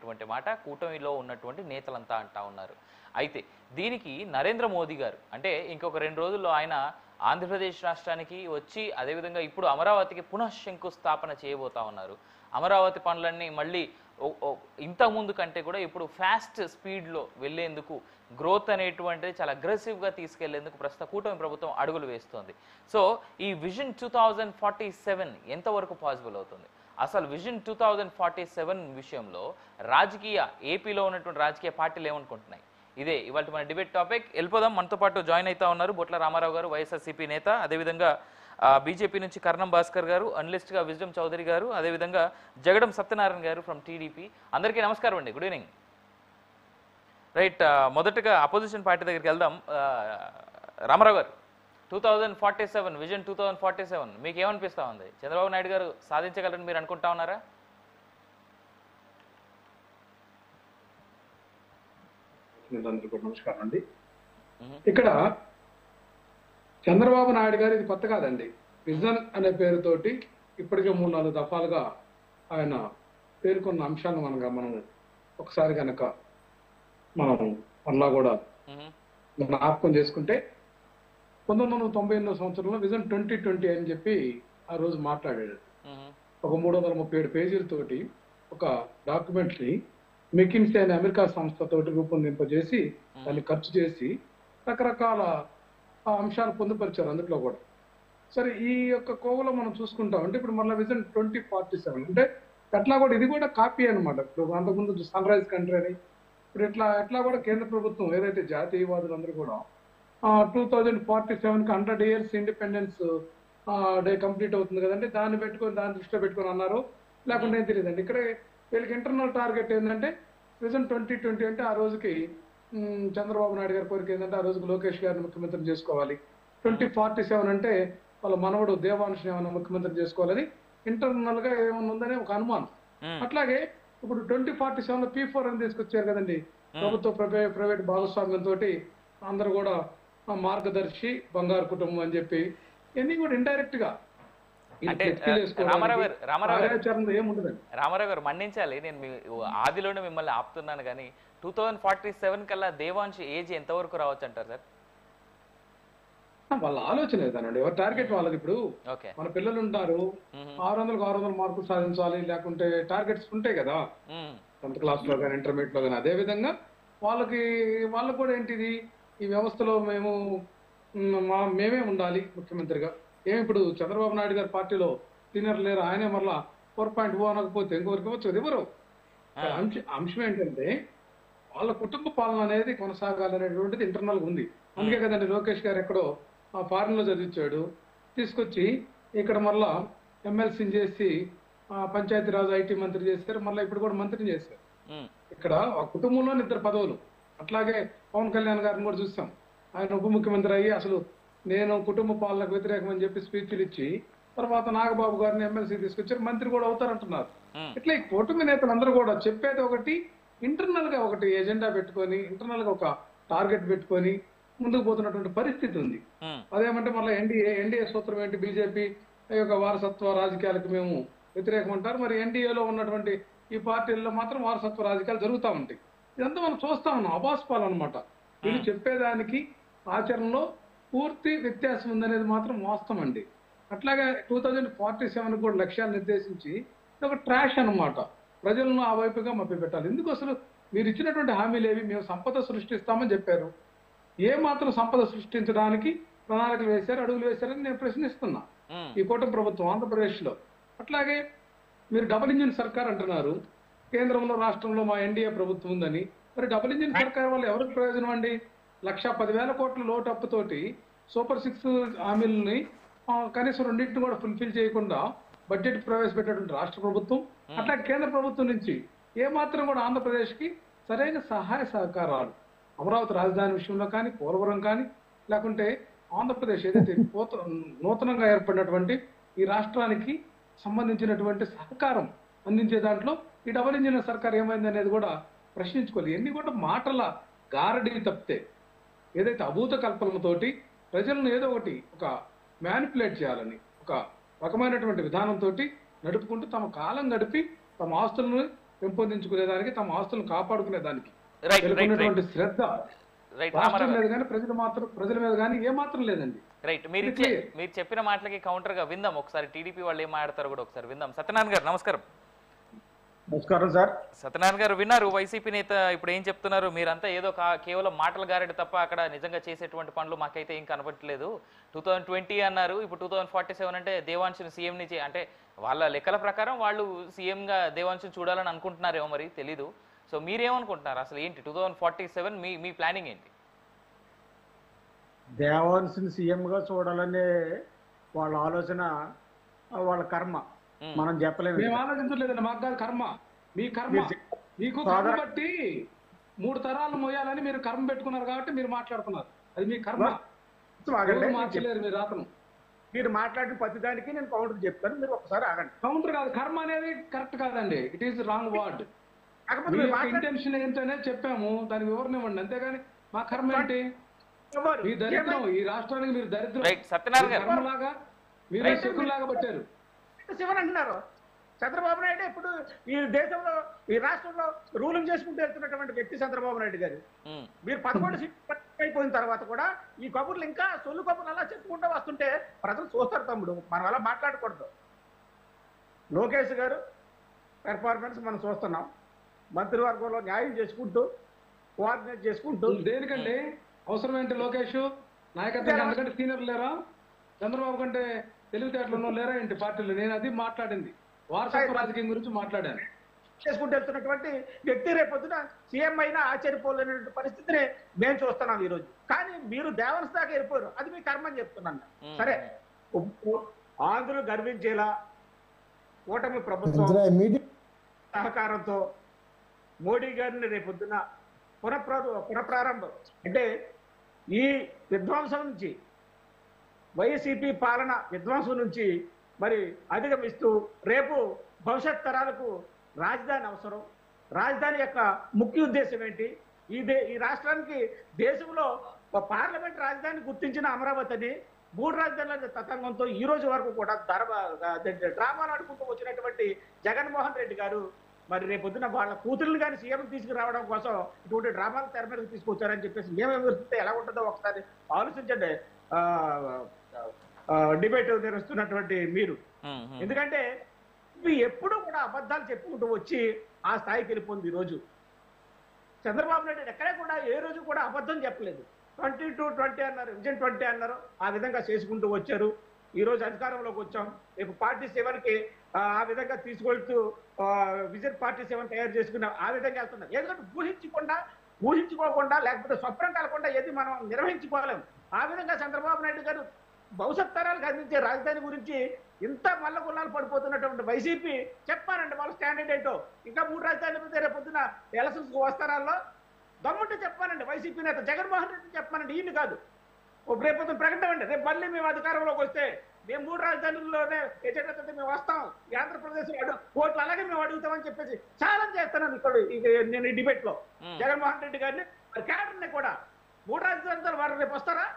అనేటటువంటి మాట కూటమిలో ఉన్నటువంటి నేతలంతా అంటా ఉన్నారు. అయితే దీనికి నరేంద్ర మోదీ గారు అంటే ఇంకొక 2 రోజుల్లో ఆయన ఆంధ్రప్రదేశ్ రాష్ట్రానికి వచ్చి అదేవిధంగా ఇప్పుడు అమరావతికి పునఃశంకుస్థాపన చేయబోతా ఉన్నారు. అమరావతి పనులన్నీ మళ్ళీ ఇంతకుముందు కంటే కూడా ఇప్పుడు ఫాస్ట్ స్పీడ్లో వెళ్లేందుకు గ్రోత్ అనేటువంటిది చాలా అగ్రెసివ్గా తీసుకెళ్లేందుకు ప్రస్తుత కూటమి ప్రభుత్వం అడుగులు వేస్తోంది. సో ఈ విజన్ 2047 ఎంతవరకు పాసిబుల్ అవుతుంది? అసలు విజన్ 2047 విషయంలో ఏపీలో ఉన్నటువంటి రాజకీయ పార్టీలు ఏమనుకుంటున్నాయి? ఇదే ఇవాళ మన డిబేట్ టాపిక్. వెళ్ళిపోదాం. మనతో పాటు జాయిన్ అవుతా ఉన్నారు బొట్ల రామారావు గారు, వైఎస్ఆర్సీపీ నేత, అదేవిధంగా బీజేపీ నుంచి కర్ణం భాస్కర్ గారు, అనలిస్ట్గా విజ్డమ్ చౌదరి గారు, అదేవిధంగా జగడం సత్యనారాయణ గారు ఫ్రమ్ టీడీపీ. అందరికీ నమస్కారం అండి, గుడ్ ఈవినింగ్. రైట్, మొదటగా అపోజిషన్ పార్టీ దగ్గరికి వెళ్దాం. రామారావు గారు, 2047 విజన్ 2047 మీకు ఏమనిపిస్తా ఉంది? చంద్రబాబు నాయుడు గారు సాధించగలరని మీరు అనుకుంటా ఉన్నారా? నమస్కారం అండి. ఇక్కడ చంద్రబాబు నాయుడు గారు ఇది కొత్త కాదండి. విజన్ అనే పేరుతోటి ఇప్పటికే 3-4 దఫాలుగా ఆయన పేర్కొన్న అంశాలను మనం ఒకసారి కనుక మనం అలా కూడా జ్ఞాపకం చేసుకుంటే 1998 సంవత్సరంలో విజన్ 2020 అని చెప్పి ఆ రోజు మాట్లాడాడు. ఒక 337 పేజీలతోటి ఒక డాక్యుమెంటరీ మెకిన్సీ అనే అమెరికా సంస్థతోటి రూపొందింపజేసి దాన్ని ఖర్చు చేసి రకరకాల అంశాలు పొందుపరిచారు అందులో కూడా. సరే, ఈ యొక్క కోవలో మనం చూసుకుంటాం అంటే ఇప్పుడు మళ్ళీ విజన్ 2047 అంటే అట్లా కూడా ఇది కూడా కాపీ అనమాట. ఇప్పుడు అంతకుముందు సన్ రైజ్ కంట్రీ అని ఇప్పుడు ఎట్లా కూడా కేంద్ర ప్రభుత్వం ఏదైతే జాతీయవాదులందరూ కూడా 2047కి 100 years ఇండిపెండెన్స్ డే కంప్లీట్ అవుతుంది కదండి, దాన్ని దృష్టిలో పెట్టుకొని అన్నారు. లేకుంటే ఏం తెలియదండి. ఇక్కడ వీళ్ళకి ఇంటర్నల్ టార్గెట్ ఏంటంటే విజన్ 2020 అంటే ఆ రోజుకి చంద్రబాబు నాయుడు గారి కోరిక ఏంటంటే ఆ రోజుకి లోకేష్ గారిని ముఖ్యమంత్రి చేసుకోవాలి. 2047 అంటే వాళ్ళ మనవడు దేవాంశ్ ఏమైనా ముఖ్యమంత్రి చేసుకోవాలని ఇంటర్నల్ గా ఏమన్నా ఉందని ఒక అనుమానం. అట్లాగే ఇప్పుడు 2047లో P4 అని తీసుకొచ్చారు కదండి, ప్రభుత్వ ప్రైవేట్ భాగస్వామ్యంతో అందరూ కూడా మార్గదర్శి బంగారు కుటుంబం అని చెప్పి ఇవన్నీ కూడా ఇండైరెక్ట్ గా రామారావు గారు మన్నించాలి, నేను ఆదిలోనే మిమ్మల్ని ఆపుతున్నాను కానీ 2047 కల్లా దేవాంశ్ ఏజ్ ఎంతవరకు రావచ్చు అంటారు సార్? వాళ్ళ ఆలోచన ఏదనండి, ఎవరి టార్గెట్ వాళ్ళది. ఇప్పుడు మన పిల్లలు ఉంటారు, 600కు 600 మార్కులు సాధించాలి, లేకుంటే టార్గెట్స్ ఉంటాయి కదా 10th క్లాస్ లో కానీ ఇంటర్మీడియట్ లో కానీ. అదే విధంగా వాళ్ళకు కూడా ఏంటిది, ఈ వ్యవస్థలో మేమే ఉండాలి ముఖ్యమంత్రిగా. ఇప్పుడు చంద్రబాబు నాయుడు గారి పార్టీలో సీనియర్ లేరు, ఆయనే మరలా 4.0 అనకపోతే ఇంకొకరికి వచ్చేది ఎవరు. అంశం ఏంటంటే వాళ్ళ కుటుంబ పాలన అనేది కొనసాగాలనేటువంటిది ఇంటర్నల్ గా ఉంది. అందుకే కదండి లోకేష్ గారు ఎక్కడో ఫారిన్ లో చదివించాడు, తీసుకొచ్చి ఇక్కడ మళ్ళా ఎమ్మెల్సీని చేసి పంచాయతీరాజ్ ఐటీ మంత్రి చేశారు, మళ్ళీ ఇప్పుడు కూడా మంత్రిని చేశారు. ఇక్కడ ఆ కుటుంబంలోని 2 పదవులు. అట్లాగే పవన్ కళ్యాణ్ గారిని కూడా చూసాం, ఆయన ఉప ముఖ్యమంత్రి అయ్యి అసలు నేను కుటుంబ పాలనకు వ్యతిరేకం అని చెప్పి స్పీచ్లు ఇచ్చి తర్వాత నాగబాబు గారిని ఎమ్మెల్సీ తీసుకొచ్చారు, మంత్రి కూడా అవుతారంటున్నారు. ఇట్లా ఈ కూటమి నేతలు అందరూ కూడా చెప్పేది ఒకటి, ఇంటర్నల్ గా ఒకటి ఎజెండా పెట్టుకొని ఇంటర్నల్ గా ఒక టార్గెట్ పెట్టుకొని ముందుకు పోతున్నటువంటి పరిస్థితి ఉంది. అదేమంటే మళ్ళీ ఎన్డీఏ సూత్రం ఏంటి, బీజేపీ యొక్క వారసత్వ రాజకీయాలకు మేము వ్యతిరేకం అంటారు. మరి ఎన్డీఏలో ఉన్నటువంటి ఈ పార్టీల్లో మాత్రం వారసత్వ రాజకీయాలు జరుగుతూ ఉంటాయి. ఇదంతా మనం చూస్తా ఉన్నాం, అబాస్పాలు అనమాట. వీళ్ళు చెప్పేదానికి ఆచరణలో పూర్తి వ్యత్యాసం ఉందనేది మాత్రం వాస్తవం అండి. అట్లాగే 2047 కూడా లక్ష్యాలు నిర్దేశించి ఒక ట్రాష్ అనమాట, ప్రజలను ఆ వైపుగా మభ్యపెట్టాలి. ఎందుకు అసలు మీరు ఇచ్చినటువంటి హామీలు ఏవి? మేము సంపద సృష్టిస్తామని చెప్పారు, ఏ మాత్రం సంపద సృష్టించడానికి ప్రణాళికలు వేశారు, అడుగులు వేశారని నేను ప్రశ్నిస్తున్నా ఈ కూటమి ప్రభుత్వం ఆంధ్రప్రదేశ్ లో. అట్లాగే మీరు డబుల్ ఇంజిన్ సర్కార్ అంటున్నారు, కేంద్రంలో రాష్ట్రంలో మా ఎన్డీఏ ప్రభుత్వం ఉందని. మరి డబుల్ ఇంజిన్ సర్కార్ వల్ల ఎవరికి ప్రయోజనం అండి? 1,10,000 కోట్ల లోటు అప్పుతోటి సూపర్ 6 హామీలని కనీసం 2 కూడా ఫుల్ఫిల్ చేయకుండా బడ్జెట్ ప్రవేశపెట్టినటువంటి రాష్ట్ర ప్రభుత్వం, అట్లా కేంద్ర ప్రభుత్వం నుంచి ఏ మాత్రం కూడా ఆంధ్రప్రదేశ్ కి సరైన సహాయ సహకారాలు అమరావతి రాజధాని విషయంలో కానీ, పోలవరం కానీ, లేకుంటే ఆంధ్రప్రదేశ్ ఏదైతే నూతనంగా ఏర్పడినటువంటి ఈ రాష్ట్రానికి సంబంధించినటువంటి సహకారం అందించే దాంట్లో ఈ డబుల్ ఇంజిన్ సర్కార్ ఏమైంది అనేది కూడా ప్రశ్నించుకోవాలి. ఎన్ని కూడా మాటల గారడీ తప్పితే ఏదైతే అభూత కల్పనతోటి ప్రజలను ఏదో ఒకటి ఒక మ్యానిపులేట్ చేయాలని ఒక రకమైనటువంటి విధానంతో నడుపుకుంటూ తమ కాలం గడిపి తమ ఆస్తులను పెంపొందించుకునేదానికి, తమ ఆస్తులను కాపాడుకునేదానికి రైట్ రైట్ వీళ్ళకున్నటువంటి శ్రద్ధ రైట్ రాష్ట్రం మీద కానీ ప్రజల మీద కానీ ఏమాత్రం లేదండి. రైట్ మీరు చెప్పిన మాటలకి కౌంటర్ గా విందాం ఒకసారి టీడీపీ వాళ్ళు ఏం మాట్లాడతారో కూడా ఒకసారి విందాం. సత్యనారాయణ గారు నమస్కారం. నమస్కారం సార్. సత్యనారాయణ గారు విన్నారు వైసీపీ నేత ఇప్పుడు ఏం చెప్తున్నారు? మీరంతా ఏదో కేవలం మాటలు గారెడు తప్ప అక్కడ నిజంగా చేసేటువంటి పనులు మాకైతే ఏం కనబట్టలేదు. 2020 అన్నారు, ఇప్పుడు 2047 అంటే దేవాంశుని సీఎంని అంటే వాళ్ళ లెక్కల ప్రకారం వాళ్ళు సీఎంగా దేవాంశుని చూడాలని అనుకుంటున్నారేమో, మరి తెలీదు. సో మీరేమనుకుంటున్నారు అసలు ఏంటి 2047 మీ ప్లానింగ్ ఏంటి? దేవాంశుని సీఎంగా చూడాలనే వాళ్ళ ఆలోచన, వాళ్ళ కర్మ, మనం చెప్పలేము. మేము ఆలోచించలేదండి, మాకు కాదు కర్మ, మీ కర్మ. మీకు కర్మ బట్టి 3 తరాలు మోయాలని మీరు కర్మ పెట్టుకున్నారు కాబట్టి మీరు మాట్లాడుతున్నారు, అది మీ కర్మ. మార్చలేరు మీరు రాతను. మీరు మాట్లాడిన ప్రతిదానికి నేను కౌంటర్ చెప్తాను, మీరు ఒకసారి ఆగండి. కౌంటర్ కాదు, కర్మ అనేది కరెక్ట్ కాదండి, it is wrong word. Intention ఏంటనే చెప్పాము, దాని వివరణ ఇవ్వండి, అంతేగాని మా కర్మ ఏంటి? మీ దరిద్రం, ఈ రాష్ట్రానికి మీరు దరిద్రం కర్మలాగా మీరు శకులాగా పట్టారు. శివన్ అంటున్నారు. చంద్రబాబు నాయుడు ఇప్పుడు ఈ దేశంలో, ఈ రాష్ట్రంలో రూలింగ్ చేసుకుంటూ వెళ్తున్నటువంటి వ్యక్తి చంద్రబాబు నాయుడు గారు. మీరు 11 సీట్లు అయిపోయిన తర్వాత కూడా ఈ కబుర్లు ఇంకా సొల్లు కబుర్లు అలా చెప్పుకుంటూ వస్తుంటే ప్రజలు చూస్తారు తమ్ముడు, మనం అలా మాట్లాడకూడదు. లోకేష్ గారు పెర్ఫార్మెన్స్ మనం చూస్తున్నాం, మంత్రివర్గంలో న్యాయం చేసుకుంటూ కోఆర్డినేట్ చేసుకుంటూ. దేనికండి అవసరం ఏంటి? లోకేష్ నాయకత్వం ఎందుకంటే సీనియర్ లేరా? చంద్రబాబు కంటే తెలివితేటలు లేరా ఏంటి పార్టీలు? నేను అది మాట్లాడింది వారసత్వ రాజకీయం గురించి మాట్లాడాను. చేసుకుంటూ వెళ్తున్నటువంటి వ్యక్తి రేపొద్దున సీఎం అయినా ఆశ్చర్యపోలేని పరిస్థితిని మేము చూస్తున్నాం ఈరోజు. కానీ మీరు దేవన్స్ దాకా వెళ్ళిపోయారు, అది మీ కర్మని చెప్తున్నాను. సరే, ఆంధ్రులు గర్వించేలా కూటమి ప్రభుత్వం సహకారంతో మోడీ గారిని రేపొద్దున పునఃప్రారంభం అంటే ఈ విధ్వంసం నుంచి, వైసీపీ పాలన విధ్వంసం నుంచి మరి అధిగమిస్తూ రేపు భవిష్యత్ తరాలకు రాజధాని అవసరం. రాజధాని యొక్క ముఖ్య ఉద్దేశం ఏంటి? ఈ రాష్ట్రానికి దేశంలో పార్లమెంట్ రాజధాని గుర్తించిన అమరావతిని 3 రాజధానుల తతంగంతో ఈ రోజు వరకు కూడా డ్రామాలు ఆడుకుంటూ వచ్చినటువంటి జగన్మోహన్ రెడ్డి గారు మరి రేపొద్దున వాళ్ళ కూతుర్ని కానీ సీఎం తీసుకురావడం కోసం ఇటువంటి డ్రామాలు తెర మీదకి తీసుకొచ్చారని చెప్పేసి మేము విమర్శిస్తే ఎలా ఉంటుందో ఒకసారి ఆలోచించండి. డిబేట్ నిర్వహిస్తున్నటువంటి మీరు, ఎందుకంటే ఇవి ఎప్పుడు కూడా అబద్ధాలు చెప్పుకుంటూ వచ్చి ఆ స్థాయికి వెళ్ళిపోయింది. ఈరోజు చంద్రబాబు నాయుడు ఎక్కడే కూడా ఏ రోజు కూడా అబద్ధం చెప్పలేదు. 22-20 అన్నారు, విజన్ 20 అన్నారు, ఆ విధంగా చేసుకుంటూ వచ్చారు. ఈ రోజు అధికారంలోకి వచ్చాం, రేపు పార్టీ 7కి ఆ విధంగా తీసుకెళ్తూ విజన్ పార్టీ 7 తయారు చేసుకున్నాం, ఆ విధంగా వెళ్తున్నారు. ఎందుకంటే ఊహించుకోకుండా లేకపోతే స్వప్నం కలగకుండా ఏది మనం నిర్వహించుకోలేము. ఆ విధంగా చంద్రబాబు నాయుడు గారు భవిష్యత్ తరాలకు అందించే రాజధాని గురించి ఇంత మల్లగుల్లాలు పడిపోతున్నటువంటి వైసీపీ చెప్పారండి వాళ్ళ స్టాండర్డ్ ఏంటో. ఇంకా 3 రాజధానులు రేపొద్దున ఎలక్షన్స్ వస్తారాల్లో దమ్ముంటే చెప్పానండి. వైసీపీ నేత జగన్మోహన్ రెడ్డి చెప్పానండి, ఈయన కాదు. రేపొద్దున ప్రకటన అండి, రేపు మళ్ళీ మేము అధికారంలోకి వస్తే మేము 3 రాజధానుల్లోనే ఎజెండా మేము వస్తాం, ఈ ఆంధ్రప్రదేశ్ ఓట్లు అలాగే మేము అడుగుతామని చెప్పేసి ఛాలెంజ్ చేస్తున్నాను ఇక్కడ నేను ఈ డిబేట్ లో జగన్మోహన్ రెడ్డి గారిని, క్యాడర్ని కూడా. 3 రాజధానులు వారు రేపు వస్తారా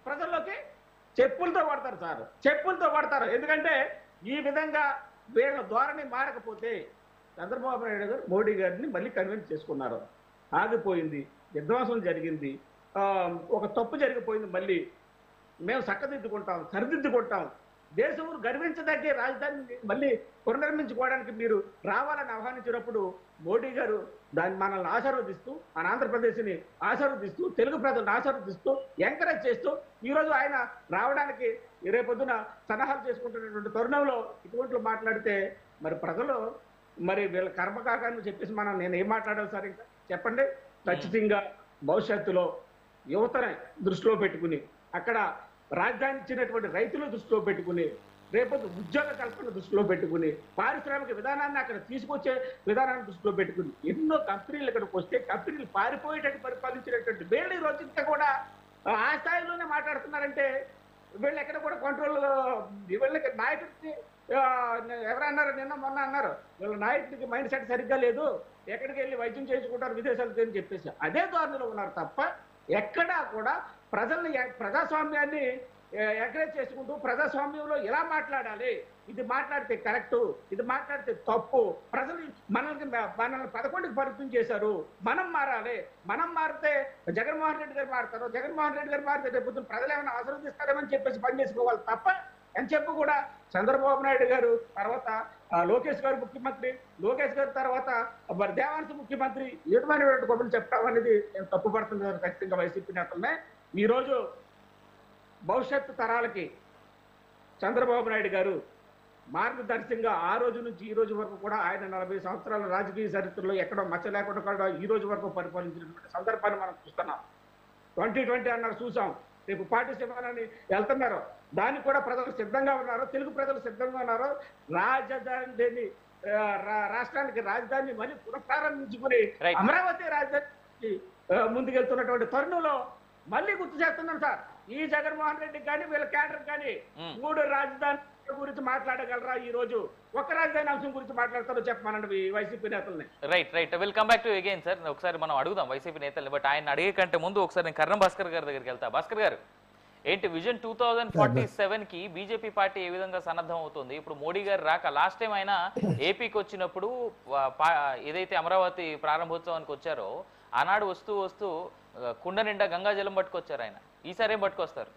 ప్రజల్లోకి? చెప్పులతో కొడతారు సార్, చెప్పులతో కొడతారు. ఎందుకంటే ఈ విధంగా వీళ్ళ ధోరణి మారకపోతే చంద్రబాబు నాయుడు గారు మోడీ గారిని మళ్ళీ కన్విన్స్ చేసుకున్నారు. ఆగిపోయింది, విధ్వంసం జరిగింది, ఒక తప్పు జరిగిపోయింది, మళ్ళీ మేము చక్కదిద్దుకుంటాం, సరిదిద్దుకుంటాం. దేశం గర్వించదగ్గే రాజధానిని మళ్ళీ పునర్నిర్మించుకోవడానికి మీరు రావాలని ఆహ్వానించినప్పుడు మోడీ గారు దాన్ని మనల్ని ఆశీర్వదిస్తూ, మన ఆంధ్రప్రదేశ్ని ఆశీర్వదిస్తూ, తెలుగు ప్రజలను ఆశీర్వదిస్తూ, ఎంకరేజ్ చేస్తూ ఈరోజు ఆయన రావడానికి రేపొద్దున సలహాలు చేసుకుంటున్నటువంటి తరుణంలో ఇటువంటి మాట్లాడితే మరి ప్రజలు మరి వీళ్ళ కర్మకాకాన్ని చెప్పేసి నేను ఏం మాట్లాడాలి సార్? ఇంకా చెప్పండి. ఖచ్చితంగా భవిష్యత్తులో యువతని దృష్టిలో పెట్టుకుని, అక్కడ రాజధాని ఇచ్చినటువంటి రైతుల దృష్టిలో పెట్టుకుని, రేపొద్దు ఉద్యోగ కల్పన దృష్టిలో పెట్టుకుని, పారిశ్రామిక విధానాన్ని అక్కడ తీసుకొచ్చే విధానాన్ని దృష్టిలో పెట్టుకుని ఎన్నో కంపెనీలు ఇక్కడికి వస్తే కంపెనీలు పారిపోయేటట్టు పరిపాలించినటువంటి వీళ్ళు ఈ రోజు ఇంకా కూడా ఆ స్థాయిలోనే మాట్లాడుతున్నారంటే వీళ్ళు ఎక్కడ కూడా కంట్రోల్, వీళ్ళకి నాయకుడికి ఎవరన్నారు నిన్న మొన్న అన్నారు, వీళ్ళ నాయకుడికి మైండ్ సెట్ సరిగ్గా లేదు, ఎక్కడికి వెళ్ళి వైద్యం చేయించుకుంటారు విదేశాలకు అని చెప్పేసి అదే ధోరణిలో ఉన్నారు తప్ప ఎక్కడా కూడా ప్రజల్ని, ప్రజాస్వామ్యాన్ని ఎంకరేజ్ చేసుకుంటూ ప్రజాస్వామ్యంలో ఎలా మాట్లాడాలి, ఇది మాట్లాడితే కరెక్టు, ఇది మాట్లాడితే తప్పు, ప్రజలు మనల్ని 11కి పరిమితం చేశారు, మనం మారాలి, మనం మారితే జగన్మోహన్ రెడ్డి గారు మారుతారు, జగన్మోహన్ రెడ్డి గారు మారితే రేపు ప్రజలు ఏమైనా ఆశీర్వదిస్తారేమని చెప్పేసి పని చేసుకోవాలి తప్ప అని చెప్పి కూడా చంద్రబాబు నాయుడు గారు తర్వాత లోకేష్ గారు ముఖ్యమంత్రి, లోకేష్ గారు తర్వాత మరి దేవాంశ ముఖ్యమంత్రి ఏమైనటువంటి గొప్పలు చెప్తాం అనేది నేను తప్పుపడుతుంది ఖచ్చితంగా వైసీపీ నేతలనే. ఈరోజు భవిష్యత్తు తరాలకి చంద్రబాబు నాయుడు గారు మార్గదర్శకంగా ఆ రోజు నుంచి ఈ రోజు వరకు కూడా ఆయన 40 సంవత్సరాల రాజకీయ చరిత్రలో ఎక్కడో మచ్చ లేకుండా కూడా ఈ రోజు వరకు పరిపాలించినటువంటి సందర్భాన్ని మనం చూస్తున్నాం. 2020 అన్నారు, చూసాం. రేపు పార్టీసీమానాన్ని వెళ్తున్నారు, దానికి కూడా ప్రజలు సిద్ధంగా ఉన్నారు, తెలుగు ప్రజలు సిద్ధంగా ఉన్నారు. రాజధాని రాష్ట్రానికి రాజధాని మళ్ళీ పునఃప్రారంభించుకుని అమరావతి రాజధాని ముందుకెళ్తున్నటువంటి తరుణంలో మళ్ళీ గుర్తు చేస్తున్నాం సార్, ఈ జగన్మోహన్ రెడ్డి కానీ వీళ్ళ క్యాడర్ కానీ 3 రాజధాని గురించి మాట్లాడగలరా? ఈ రోజు ఒక రాజధాని అంశం గురించి మాట్లాడతారో చెప్పమనండి వైసీపీ నేతల్ని. Right will come back to again sir. ఒకసారి మనం అడుగుదాం వైసీపీ నేతల్ని, బట్ ఆయన అడిగే కంటే ముందు ఒకసారి నేను కర్ణం భాస్కర్ గారి దగ్గరికి వెళ్తా. భాస్కర్ గారు, ఏంటి విజన్ 2047కి బీజేపీ పార్టీ ఏ విధంగా సన్నద్ధం అవుతుంది? ఇప్పుడు మోడీ గారు రాక లాస్ట్ టైం ఆయన ఏపీకి వచ్చినప్పుడు ఏదైతే అమరావతి ప్రారంభోత్సవానికి వచ్చారో ఆనాడు వస్తూ కుండ నిండా గంగాజలం పట్టుకొచ్చారు ఆయన. ఈసారి ఏం పట్టుకొస్తారు?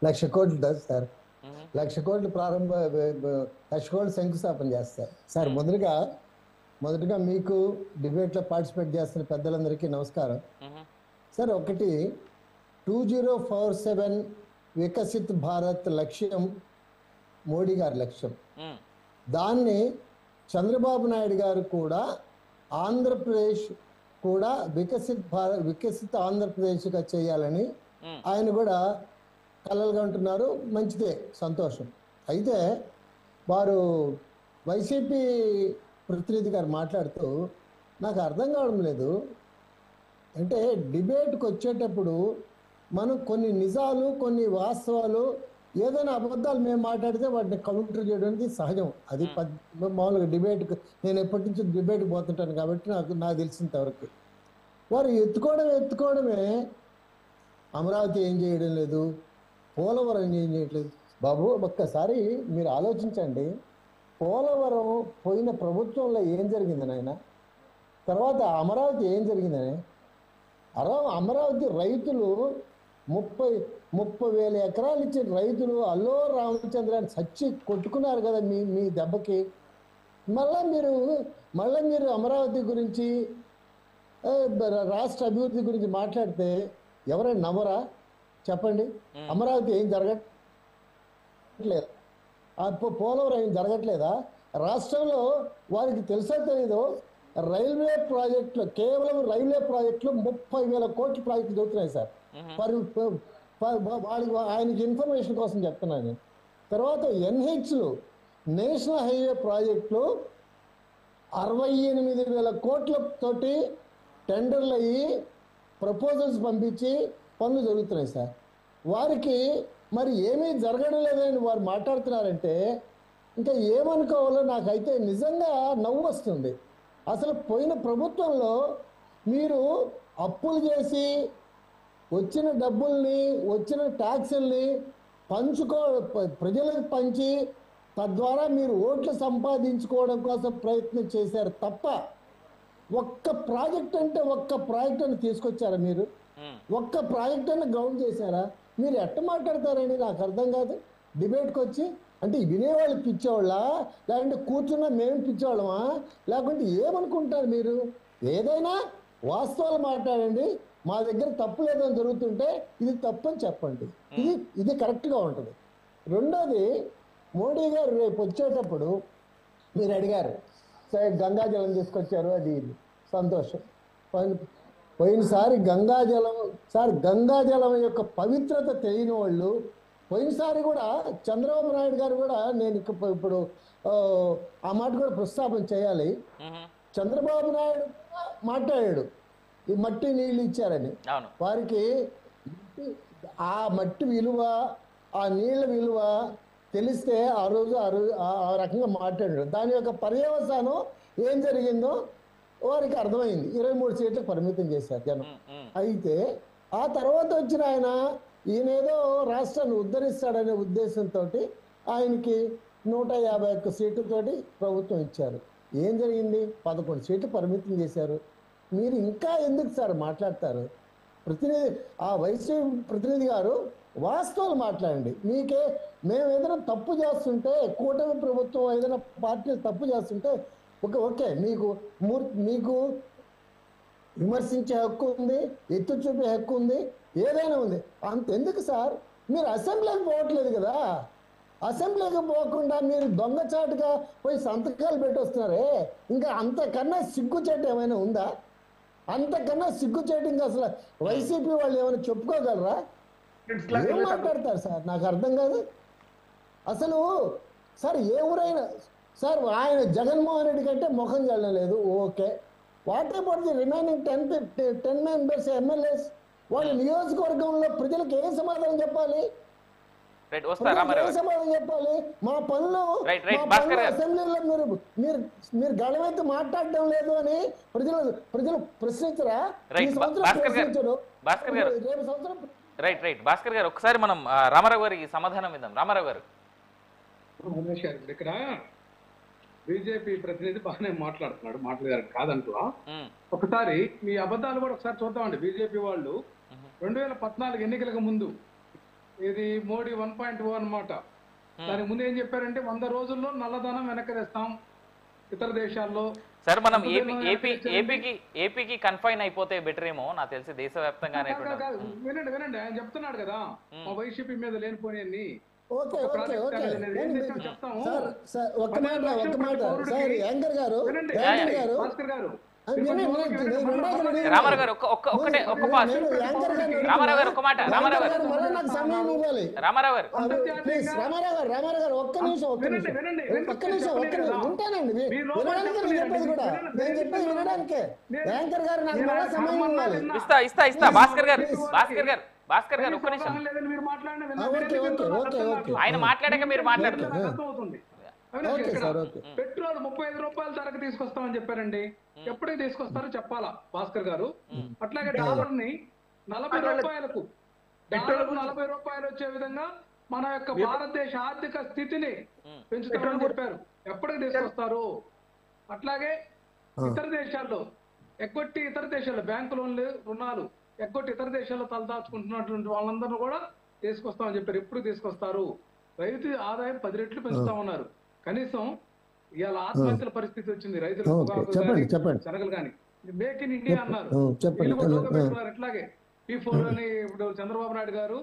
1,00,000 కోట్లు సార్, 1,00,000 కోట్లు 1,00,000 కోట్లు శంకుస్థాపన చేస్తారు సార్. మొదటగా మీకు డిబేట్లో పార్టిసిపేట్ చేస్తున్న పెద్దలందరికీ నమస్కారం సార్. ఒకటి 2047 వికసిత్ భారత్ లక్ష్యం మోడీ గారి లక్ష్యం. దాన్ని చంద్రబాబు నాయుడు గారు కూడా ఆంధ్రప్రదేశ్ కూడా వికసిత ఆంధ్రప్రదేశ్గా చేయాలని ఆయన కూడా కలలుగా ఉంటున్నారు. మంచిదే, సంతోషం. అయితే వారు వైసీపీ ప్రతినిధి గారు మాట్లాడుతూ నాకు అర్థం కావడం లేదు. అంటే డిబేట్కి వచ్చేటప్పుడు మనం కొన్ని నిజాలు, కొన్ని వాస్తవాలు, ఏదైనా అబద్ధాలు మేము మాట్లాడితే వాటిని కౌంటర్ చేయడానికి సహజం. అది మామూలుగా డిబేట్కి నేను ఎప్పటి నుంచి డిబేట్కి పోతుంటాను కాబట్టి నాకు తెలిసినంతవరకు వారు ఎత్తుకోవడమే అమరావతి ఏం చేయడం లేదు, పోలవరం ఏం చేయట్లేదు. బాబు ఒక్కసారి మీరు ఆలోచించండి, పోలవరం పోయిన ప్రభుత్వంలో ఏం జరిగిందని ఆయన, తర్వాత అమరావతి ఏం జరిగిందని. అమరావతి రైతులు 30,000 ఎకరాలు ఇచ్చిన రైతులు అల్లో రామచంద్రాన్ని చచ్చి కొట్టుకున్నారు కదా మీ దెబ్బకి. మళ్ళీ మీరు అమరావతి గురించి రాష్ట్ర అభివృద్ధి గురించి మాట్లాడితే ఎవరైనా నమ్మరా? చెప్పండి. అమరావతి ఏం జరగట్లేదు, పోలవరం ఏం జరగట్లేదా? రాష్ట్రంలో వారికి తెలుసో తెలీదో రైల్వే ప్రాజెక్టులు, కేవలం రైల్వే ప్రాజెక్టులు 30,000 కోట్ల ప్రాజెక్టులు జరుగుతున్నాయి సార్. వాళ్ళకి ఆయనకి ఇన్ఫర్మేషన్ కోసం చెప్తున్నాను. తర్వాత ఎన్హెచ్లు, నేషనల్ హైవే ప్రాజెక్టులు 68,000 కోట్లతోటి టెండర్లు అయ్యి ప్రపోజల్స్ పంపించి పనులు జరుగుతున్నాయి సార్. వారికి మరి ఏమీ జరగడం లేదని వారు మాట్లాడుతున్నారంటే ఇంకా ఏమనుకోవాలో నాకైతే నిజంగా నవ్వు వస్తుంది. అసలు పోయిన ప్రభుత్వంలో మీరు అప్పులు చేసి వచ్చిన డబ్బుల్ని, వచ్చిన ట్యాక్సుల్ని ప్రజలకు పంచి తద్వారా మీరు ఓట్లు సంపాదించుకోవడం కోసం ప్రయత్నం చేశారు తప్ప ఒక్క ప్రాజెక్ట్ అని తీసుకొచ్చారా? మీరు ఒక్క ప్రాజెక్ట్ అని గ్రౌండ్ చేశారా? మీరు ఎట్ట మాట్లాడతారని నాకు అర్థం కాదు. డిబేట్కి వచ్చి అంటే వినేవాళ్ళు పిచ్చేవాళ్ళ, లేకుంటే కూర్చున్నా మేము పిచ్చేవాళ్ళమా, లేకుంటే ఏమనుకుంటారు మీరు? ఏదైనా వాస్తవాలు మాట్లాడండి. మా దగ్గర తప్పు లేదని జరుగుతుంటే ఇది తప్పు అని చెప్పండి. ఇది కరెక్ట్గా ఉంటుంది. రెండోది, మోడీ గారు రేపు వచ్చేటప్పుడు మీరు అడిగారు సరే గంగాజలం తీసుకొచ్చారు, అది సంతోషం. పోయినసారి గంగాజలం యొక్క పవిత్రత తెలియని వాళ్ళు పోయినసారి కూడా చంద్రబాబు నాయుడు గారు కూడా నేను ఇప్పుడు ఆ మాట కూడా ప్రస్తాపన చేయాలి. చంద్రబాబు నాయుడు మాట్లాడాడు ఈ మట్టి నీళ్ళు ఇచ్చారని. వారికి ఆ మట్టి విలువ, ఆ నీళ్ళ విలువ తెలిస్తే ఆ రోజు ఆ రకంగా మాట్లాడాడు. దాని యొక్క పర్యవసానం ఏం జరిగిందో వారికి అర్థమైంది. 23 సీట్లకు పరిమితం చేశారు జనం. అయితే ఆ తర్వాత వచ్చిన ఆయన ఈయనేదో రాష్ట్రాన్ని ఉద్ధరిస్తాడనే ఉద్దేశంతో ఆయనకి 151 సీట్లతోటి ప్రభుత్వం ఇచ్చారు. ఏం జరిగింది? 11 సీట్లు పరిమితం చేశారు. మీరు ఇంకా ఎందుకు సార్ మాట్లాడతారు? ప్రతినిధి, ఆ వైసీపీ ప్రతినిధి గారు వాస్తవాలు మాట్లాడండి. మేము ఏదైనా తప్పు చేస్తుంటే, కూటమి ప్రభుత్వం ఏదైనా పార్టీలు తప్పు చేస్తుంటే ఓకే, మీకు విమర్శించే హక్కు ఉంది, ఎత్తు చూపే హక్కు ఉంది, ఏదైనా ఉంది. అంతెందుకు సార్, మీరు అసెంబ్లీకి పోవట్లేదు కదా, అసెంబ్లీకి పోకుండా మీరు దొంగచాటుగా పోయి సంతకాలు పెట్టొస్తున్నారే, ఇంకా అంతకన్నా సిగ్గుచేటు ఏమైనా ఉందా? అంతకన్నా సిగ్గుచేటు ఇంకా అసలు వైసీపీ వాళ్ళు ఏమైనా చెప్పుకోగలరా? ఏం మాట్లాడతారు సార్? నాకు అర్థం కాదు అసలు. సార్ ఏ ఊరైనా సార్, ఆయన జగన్మోహన్ రెడ్డి కంటే ముఖం చల్లలేదు, okay. What about the remaining 10 members MLAs? వాళ్ళ నియోజకవర్గంలో ప్రజలకు ఏ సమాధానం చెప్పాలి? సమాధానం చెప్పాలి? మా పనులు అసెంబ్లీలో మీరు గళమెత్తి మాట్లాడడం లేదు అని ప్రజలు ప్రశ్నించరా? ఈ సంవత్సరం ప్రశ్నించరు, రేపు సంవత్సరం. రైట్ భాస్కర్ గారు, ఒకసారి మనం రామారావు గారికి సమాధానం ఇద్దాం. రామారావు గారు, ఇక్కడ బీజేపీ ప్రతినిధి బాగానే మాట్లాడారు కాదంటున్నా. ఒకసారి మీ అబద్ధాలు కూడా ఒకసారి చూద్దామండి. బీజేపీ వాళ్ళు 2014 ఎన్నికలకు ముందు ఇది మోడీ 1.0 అన్నమాట. దానికి ముందు ఏం చెప్పారంటే 100 రోజుల్లో నల్లధనం వెనక్కి తెస్తాం ఇతర దేశాల్లో. సార్ మనం ఏపీకి కన్ఫైన్ అయిపోతే బెటర్ ఏమో నాకు తెలిసి దేశవ్యాప్తంగానే. వినండి ఆయన చెప్తున్నాడు కదా మా వైసీపీ మీద లేనిపోయి ఓకే ఒక్క మాట సార్, యాంకర్ గారు భాస్కర్ గారు రామారావు గారు ఒక్క పాస్. రామారావు గారు ఒక్క మాట. రామారావు గారు ఒక్క నిమిషం ఉంటానండి. వినడానికి కూడా నేను చెప్పేది వినడానికే. యాంకర్ గారు నాకు మళ్ళీ సమయం ఇవ్వాలి. ఇస్తా భాస్కర్ గారు ఒక్క నిమిషం. ఆయన మాట్లాడాక మీరు మాట్లాడుతున్నారు. పెట్రోల్ 35 రూపాయల ధరకు తీసుకొస్తామని చెప్పారండి. ఎప్పటికి తీసుకొస్తారో చెప్పాలా భాస్కర్ గారు? అట్లాగే డాలర్ ని 40 రూపాయలకు, డాలర్ 40 రూపాయలు వచ్చే విధంగా మన యొక్క భారతదేశ ఆర్థిక స్థితిని పెంచుతామని చెప్పారు. ఎప్పటికి తీసుకొస్తారు? అట్లాగే ఇతర దేశాల్లో ఎగ్గొట్టి ఇతర దేశాల్లో బ్యాంకు లోన్లు రుణాలు ఎగ్గొట్టి ఇతర దేశాల్లో తలదాచుకుంటున్నటువంటి వాళ్ళందరూ కూడా తీసుకొస్తామని చెప్పారు. ఎప్పుడు తీసుకొస్తారు? రైతు ఆదాయం 10 రెట్లు పెంచుతామన్నారు. కనీసం ఇవాళ ఆత్మహత్యల పరిస్థితి వచ్చింది రైతులు, శనగలు కానీ. మేక్ ఇన్ ఇండియా అన్నారు, ఇట్లాగే P4 అని ఇప్పుడు చంద్రబాబు నాయుడు గారు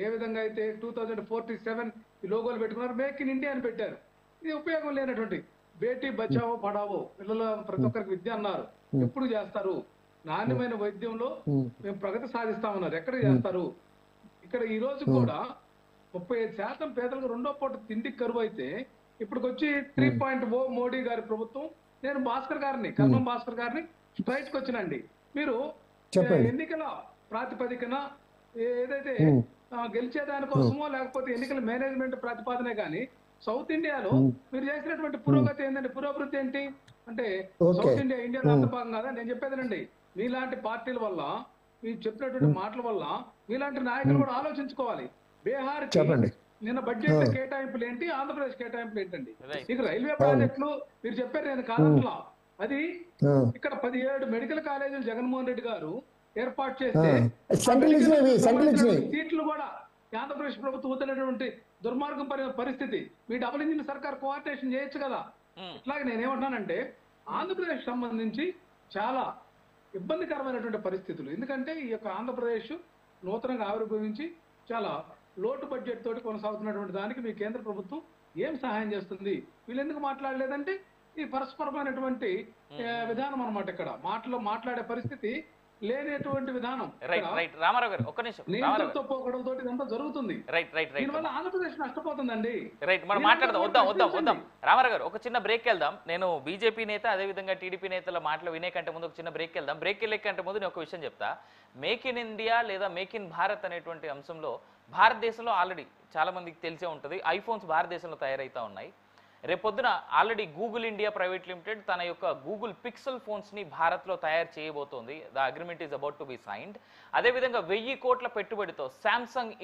ఏ విధంగా అయితే 2047 ఈ లోగోలు పెట్టుకున్నారు, మేక్ ఇన్ ఇండియా అని పెట్టారు. ఇది ఉపయోగం లేనటువంటి బేటీ బచావో పడావో, పిల్లల ప్రతి ఒక్కరికి విద్య అన్నారు. ఎప్పుడు చేస్తారు? నాణ్యమైన వైద్యంలో మేము ప్రగతి సాధిస్తామన్నారు. ఎక్కడ చేస్తారు? ఇక్కడ ఈ రోజు కూడా 35% పేదలకు 2వ పూట తిండికి కరువు అయితే ఇప్పటికొచ్చి 3.0 మోడీ గారి ప్రభుత్వం. నేను కర్మం భాస్కర్ గారిని స్ట్రైట్ కి వచ్చినండి. మీరు ఎన్నికల ప్రాతిపదికన ఏదైతే గెలిచేదానికోసమో లేకపోతే ఎన్నికల మేనేజ్మెంట్ ప్రతిపాదనే కానీ సౌత్ ఇండియాలో మీరు చేసినటువంటి పురోగతి ఏంటంటే, పురోభివృద్ధి ఏంటి అంటే సౌత్ ఇండియా ఇండియా అంత భాగం కదా. నేను చెప్పేదేనండి, మీలాంటి పార్టీల వల్ల, మీరు చెప్పినటువంటి మాటల వల్ల మీలాంటి నాయకులు కూడా ఆలోచించుకోవాలి. బీహార్ నిన్న బడ్జెట్ కేటాయింపులు ఏంటి, ఆంధ్రప్రదేశ్ కేటాయింపులు ఏంటండి? మీకు రైల్వే ప్రాజెక్టులు మీరు చెప్పారు, నేను కాదట్లా. అది ఇక్కడ 17 మెడికల్ కాలేజీలు జగన్మోహన్ రెడ్డి గారు ఏర్పాటు చేస్తే సీట్లు కూడా ఆంధ్రప్రదేశ్ ప్రభుత్వం వదిలేటువంటి దుర్మార్గం పరిస్థితి. మీ డబుల్ ఇంజిన్ సర్కార్ కోఆర్డినేషన్ చేయొచ్చు కదా. ఇట్లాగే నేనేమంటున్నానంటే ఆంధ్రప్రదేశ్ సంబంధించి చాలా ఇబ్బందికరమైనటువంటి పరిస్థితులు. ఎందుకంటే ఈ యొక్క ఆంధ్రప్రదేశ్ నూతనంగా ఆవిర్భవించి చాలా లోటు బడ్జెట్ తోటి కొనసాగుతున్నటువంటి దానికి మీ కేంద్ర ప్రభుత్వం ఏం సహాయం చేస్తుంది? వీళ్ళు ఎందుకు మాట్లాడలేదంటే ఈ పరస్పరమైనటువంటి విధానం అన్నమాట. ఇక్కడ మాట్లాడే పరిస్థితి లేనటువంటి విధానం. రామారావు గారు ఒక్క నిమిషం. పోకడంతో ఇదంతా జరుగుతుంది. దీనివల్ల ఆంధ్రప్రదేశ్ నష్టపోతుందండి. రైట్, మనం మాట్లాడదాం. వద్దాం రామారావు గారు, ఒక చిన్న బ్రేక్ వెళ్దాం. నేను బీజేపీ నేత అదేవిధంగా టీడీపీ నేతల మాటలు వినే కంటే ముందు ఒక చిన్న బ్రేక్ వెళ్దాం. బ్రేక్ వెళ్ళే కంటే ముందు నేను ఒక విషయం చెప్తా. మేక్ ఇన్ ఇండియా లేదా మేక్ ఇన్ భారత్ అనేటువంటి అంశంలో భారతదేశంలో ఆల్రెడీ చాలా మందికి తెలిసే ఉంటుంది, ఐఫోన్స్ భారతదేశంలో తయారైతా ఉన్నాయి. రేపొద్దున already Google India private limited తన యొక్క గూగుల్ పిక్సెల్ ఫోన్స్ని భారత్లో తయారు చేయబోతోంది. The agreement is about to be signed. అదేవిధంగా 1000 కోట్ల పెట్టుబడితో శాంసంగ్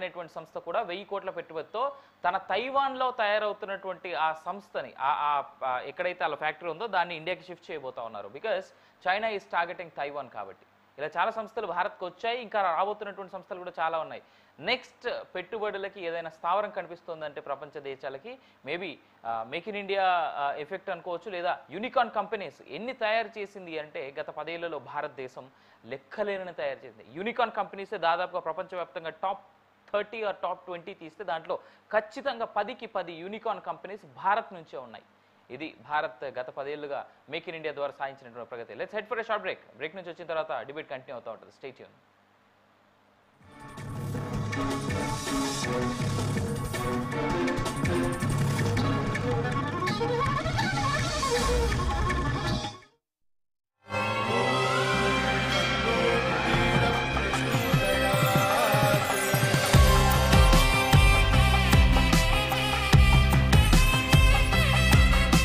అనేటువంటి సంస్థ కూడా 1000 కోట్ల పెట్టుబడితో తన తైవాన్లో తయారవుతున్నటువంటి ఆ సంస్థని ఎక్కడైతే వాళ్ళ ఫ్యాక్టరీ ఉందో దాన్ని ఇండియాకి షిఫ్ట్ చేయబోతా ఉన్నారు. Because China is targeting Taiwan కాబట్టి. ఇలా చాలా సంస్థలు భారత్కు వచ్చాయి, ఇంకా రాబోతున్నటువంటి సంస్థలు కూడా చాలా ఉన్నాయి. నెక్స్ట్ పెట్టుబడులకి ఏదైనా స్థావరం కనిపిస్తుందంటే ప్రపంచ దేశాలకి maybe make in India effect అనుకోవచ్చు, లేదా యూనికార్న్ కంపెనీస్ ఎన్ని తయారు చేసింది అంటే గత 10 ఏళ్లలో భారతదేశం లెక్కలేనని తయారు చేసింది. యూనికార్న్ కంపెనీసే దాదాపుగా ప్రపంచవ్యాప్తంగా టాప్ 30 ఆర్ టాప్ 20 తీస్తే దాంట్లో ఖచ్చితంగా 10కి 10 యూనికార్న్ కంపెనీస్ భారత్ నుంచే ఉన్నాయి. ఇది భారత్ గత 10 ఏళ్లుగా మేక్ ఇన్ ఇండియా ద్వారా సాధించినటువంటి ప్రగతి. Let's head for a short break నుంచి వచ్చిన తర్వాత డిబేట్ కంటిన్యూ అవుతూ ఉంటుంది. Stay tune.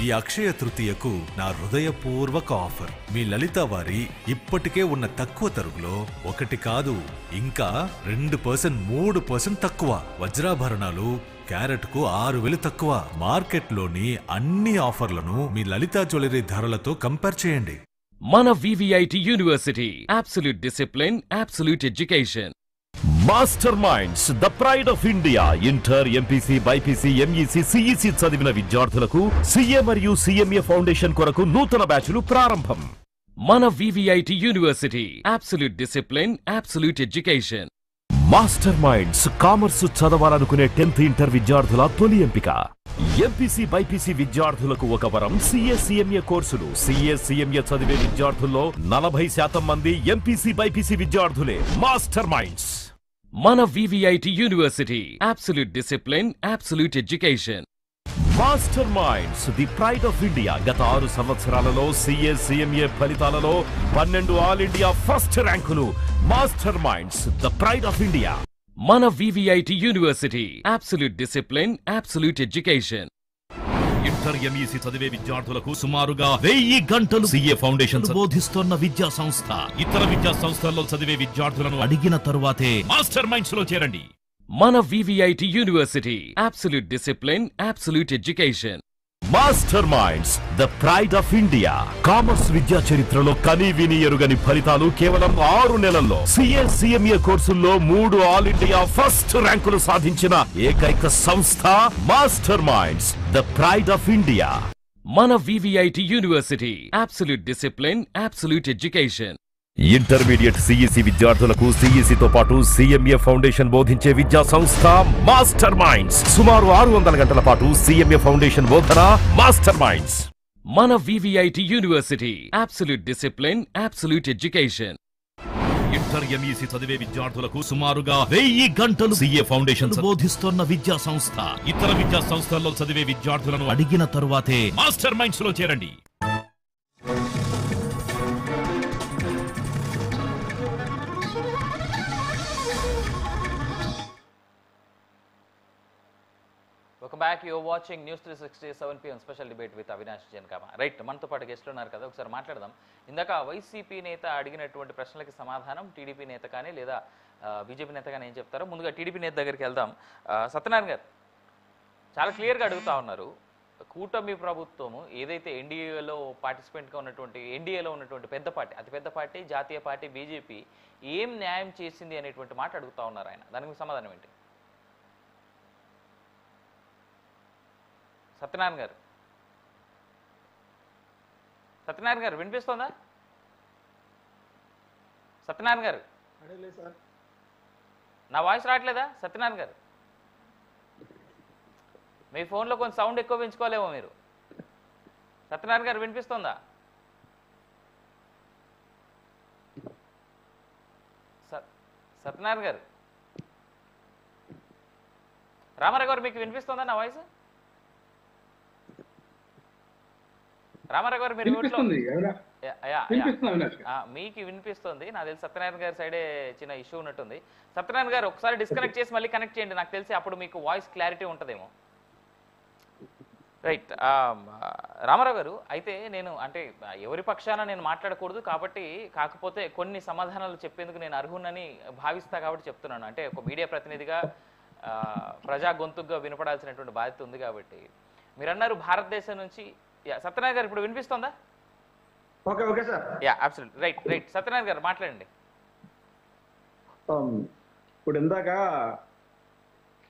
ఈ అక్షయ తృతీయకు నా హృదయపూర్వక ఆఫర్. మీ లలిత వారి ఇప్పటికే ఉన్న తక్కువ తరుగులో 1 కాదు ఇంకా 2%, 3% తక్కువ. వజ్రాభరణాలు క్యారెట్కు 6,000 తక్కువ. మార్కెట్లోని అన్ని ఆఫర్లను మీ లలితా జ్యువెలరీ ధరలతో కంపేర్ చేయండి. మన VVIT university, absolute discipline, absolute education. Master minds, the pride of India. Inter, MPC, BiPC, MEC, CEC చదివిన విద్యార్థులకు సిఏ మరియు సిఎంఏ ఫౌండేషన్ కొరకు నూతన బ్యాచ్లు ప్రారంభం. మన VVIT university, absolute discipline, absolute education. Master minds commerce చదవాలనుకునే 10th ఇంటర్ విద్యార్థుల తొలి ఎంపిక. ఎంపీసీ, బైపీసీ విద్యార్థులకు ఒక వరం CA, CMA courses. CA, CMA చదివే విద్యార్థుల్లో 40% మంది ఎంపీసీ, బైపీసీ విద్యార్థులే. Master minds. మన VVIT university, absolute discipline, absolute education. Master minds, the pride of India. గత 6 సంవత్సరాలలో సిఏ, సిఎంఏ ఫలితాలలో 12 ఆల్ ఇండియా ఫస్ట్ ర్యాంకులు. Master minds, the pride of India. మన VVIT university, absolute discipline, absolute education. Inter, MEC చదివే విద్యార్థులకు సుమారుగా 1000 గంటలు CA foundation బోధిస్తున్న విద్యా సంస్థ. ఇతర విద్యా సంస్థల్లో చదివే విద్యార్థులను అడిగిన తరువాతే మాస్టర్ మైండ్స్ లో చేరండి. మన VVIT university, absolute discipline, absolute education. Master minds, the pride of India. Commerce విద్యా చరిత్రలో కని విని ఎరుగని ఫలితాలు కేవలం 6 నెలల్లో. సిఏ, సిఎంఏ కోర్సుల్లో 3 ఆల్ ఇండియా ఫస్ట్ ర్యాంకులు సాధించిన ఏకైక సంస్థ master minds, the pride of India. మన VVIT university, absolute discipline, absolute education. Intermediate CEC విద్యార్థులకు సిఈసితో పాటు సిఎంఏ ఫౌండేషన్ బోధించే విద్యా సంస్థ మాస్టర్ మైండ్స్. సుమారు 600 గంటల పాటు సిఎంఏ ఫౌండేషన్ బోధన. Master minds. మన VVIT university, absolute discipline, absolute education. Inter, MEC చదివే విద్యార్థులకు సుమారుగా 1000 గంటలు సిఏ ఫౌండేషన్ బోధిస్తున్న విద్యా సంస్థ. ఇతర విద్యా సంస్థల్లో చదివే విద్యార్థులను అడిగిన తరువాతే మాస్టర్ మైండ్స్ లో చేరండి. Welcome back. You're watching News 360 7 PM special debate with Avinash Jankama. Right, మనతో పాటు గెస్ట్లు ఉన్నారు కదా, ఒకసారి మాట్లాడదాం. ఇందాక వైసీపీ నేత అడిగినటువంటి ప్రశ్నలకి సమాధానం టీడీపీ నేత కానీ లేదా బీజేపీ నేత కానీ ఏం చెప్తారో ముందుగా టీడీపీ నేత దగ్గరికి వెళ్దాం. సత్యనారాయణ గారు చాలా క్లియర్గా అడుగుతా ఉన్నారు. కూటమి ప్రభుత్వము ఏదైతే ఎన్డీఏలో పార్టిసిపెంట్గా ఉన్నటువంటి ఎన్డీఏలో ఉన్నటువంటి పెద్ద పార్టీ, అతిపెద్ద పార్టీ, జాతీయ పార్టీ బీజేపీ ఏం న్యాయం చేసింది అనేటువంటి మాట అడుగుతా ఉన్నారు ఆయన. దానికి సమాధానం ఏంటి? సత్యనారాయణ గారు వినిపిస్తోందా? సత్యనారాయణ గారు నా వాయిస్ రావట్లేదా? సత్యనారాయణ గారు మీ ఫోన్లో కొంచెం సౌండ్ ఎక్కువ పెంచుకోలేమో మీరు. సత్యనారాయణ గారు వినిపిస్తోందా? సత్యనారాయణ గారు, రామారావు గారు మీకు వినిపిస్తోందా నా వాయిస్? రామారావు గారు మీరు మీకు వినిపిస్తుంది. నాకు తెలిసి సత్యనారాయణ గారి సైడే చిన్న ఇష్యూ ఉన్నట్టుంది. సత్యనారాయణ గారు ఒకసారి డిస్కనెక్ట్ చేసి మళ్ళీ కనెక్ట్ చేయండి, నాకు తెలిసి అప్పుడు మీకు వాయిస్ క్లారిటీ ఉంటుందేమో. రైట్. రామారావు గారు, అయితే నేను అంటే ఎవరి పక్షాన నేను మాట్లాడకూడదు కాబట్టి, కాకపోతే కొన్ని సమాధానాలు చెప్పేందుకు నేను అర్హునని భావిస్తా కాబట్టి చెప్తున్నాను. అంటే ఒక మీడియా ప్రతినిధిగా ప్రజా గొంతుగా వినపడాల్సినటువంటి బాధ్యత ఉంది కాబట్టి. మీరు అన్నారు భారతదేశం నుంచి. సత్యనారాయణ గారు ఇప్పుడు వినిపిస్తుందా? Okay okay sir. Absolute. Right Satyanarayana గారు మాట్లాడండి. ఇప్పుడు ఇందాక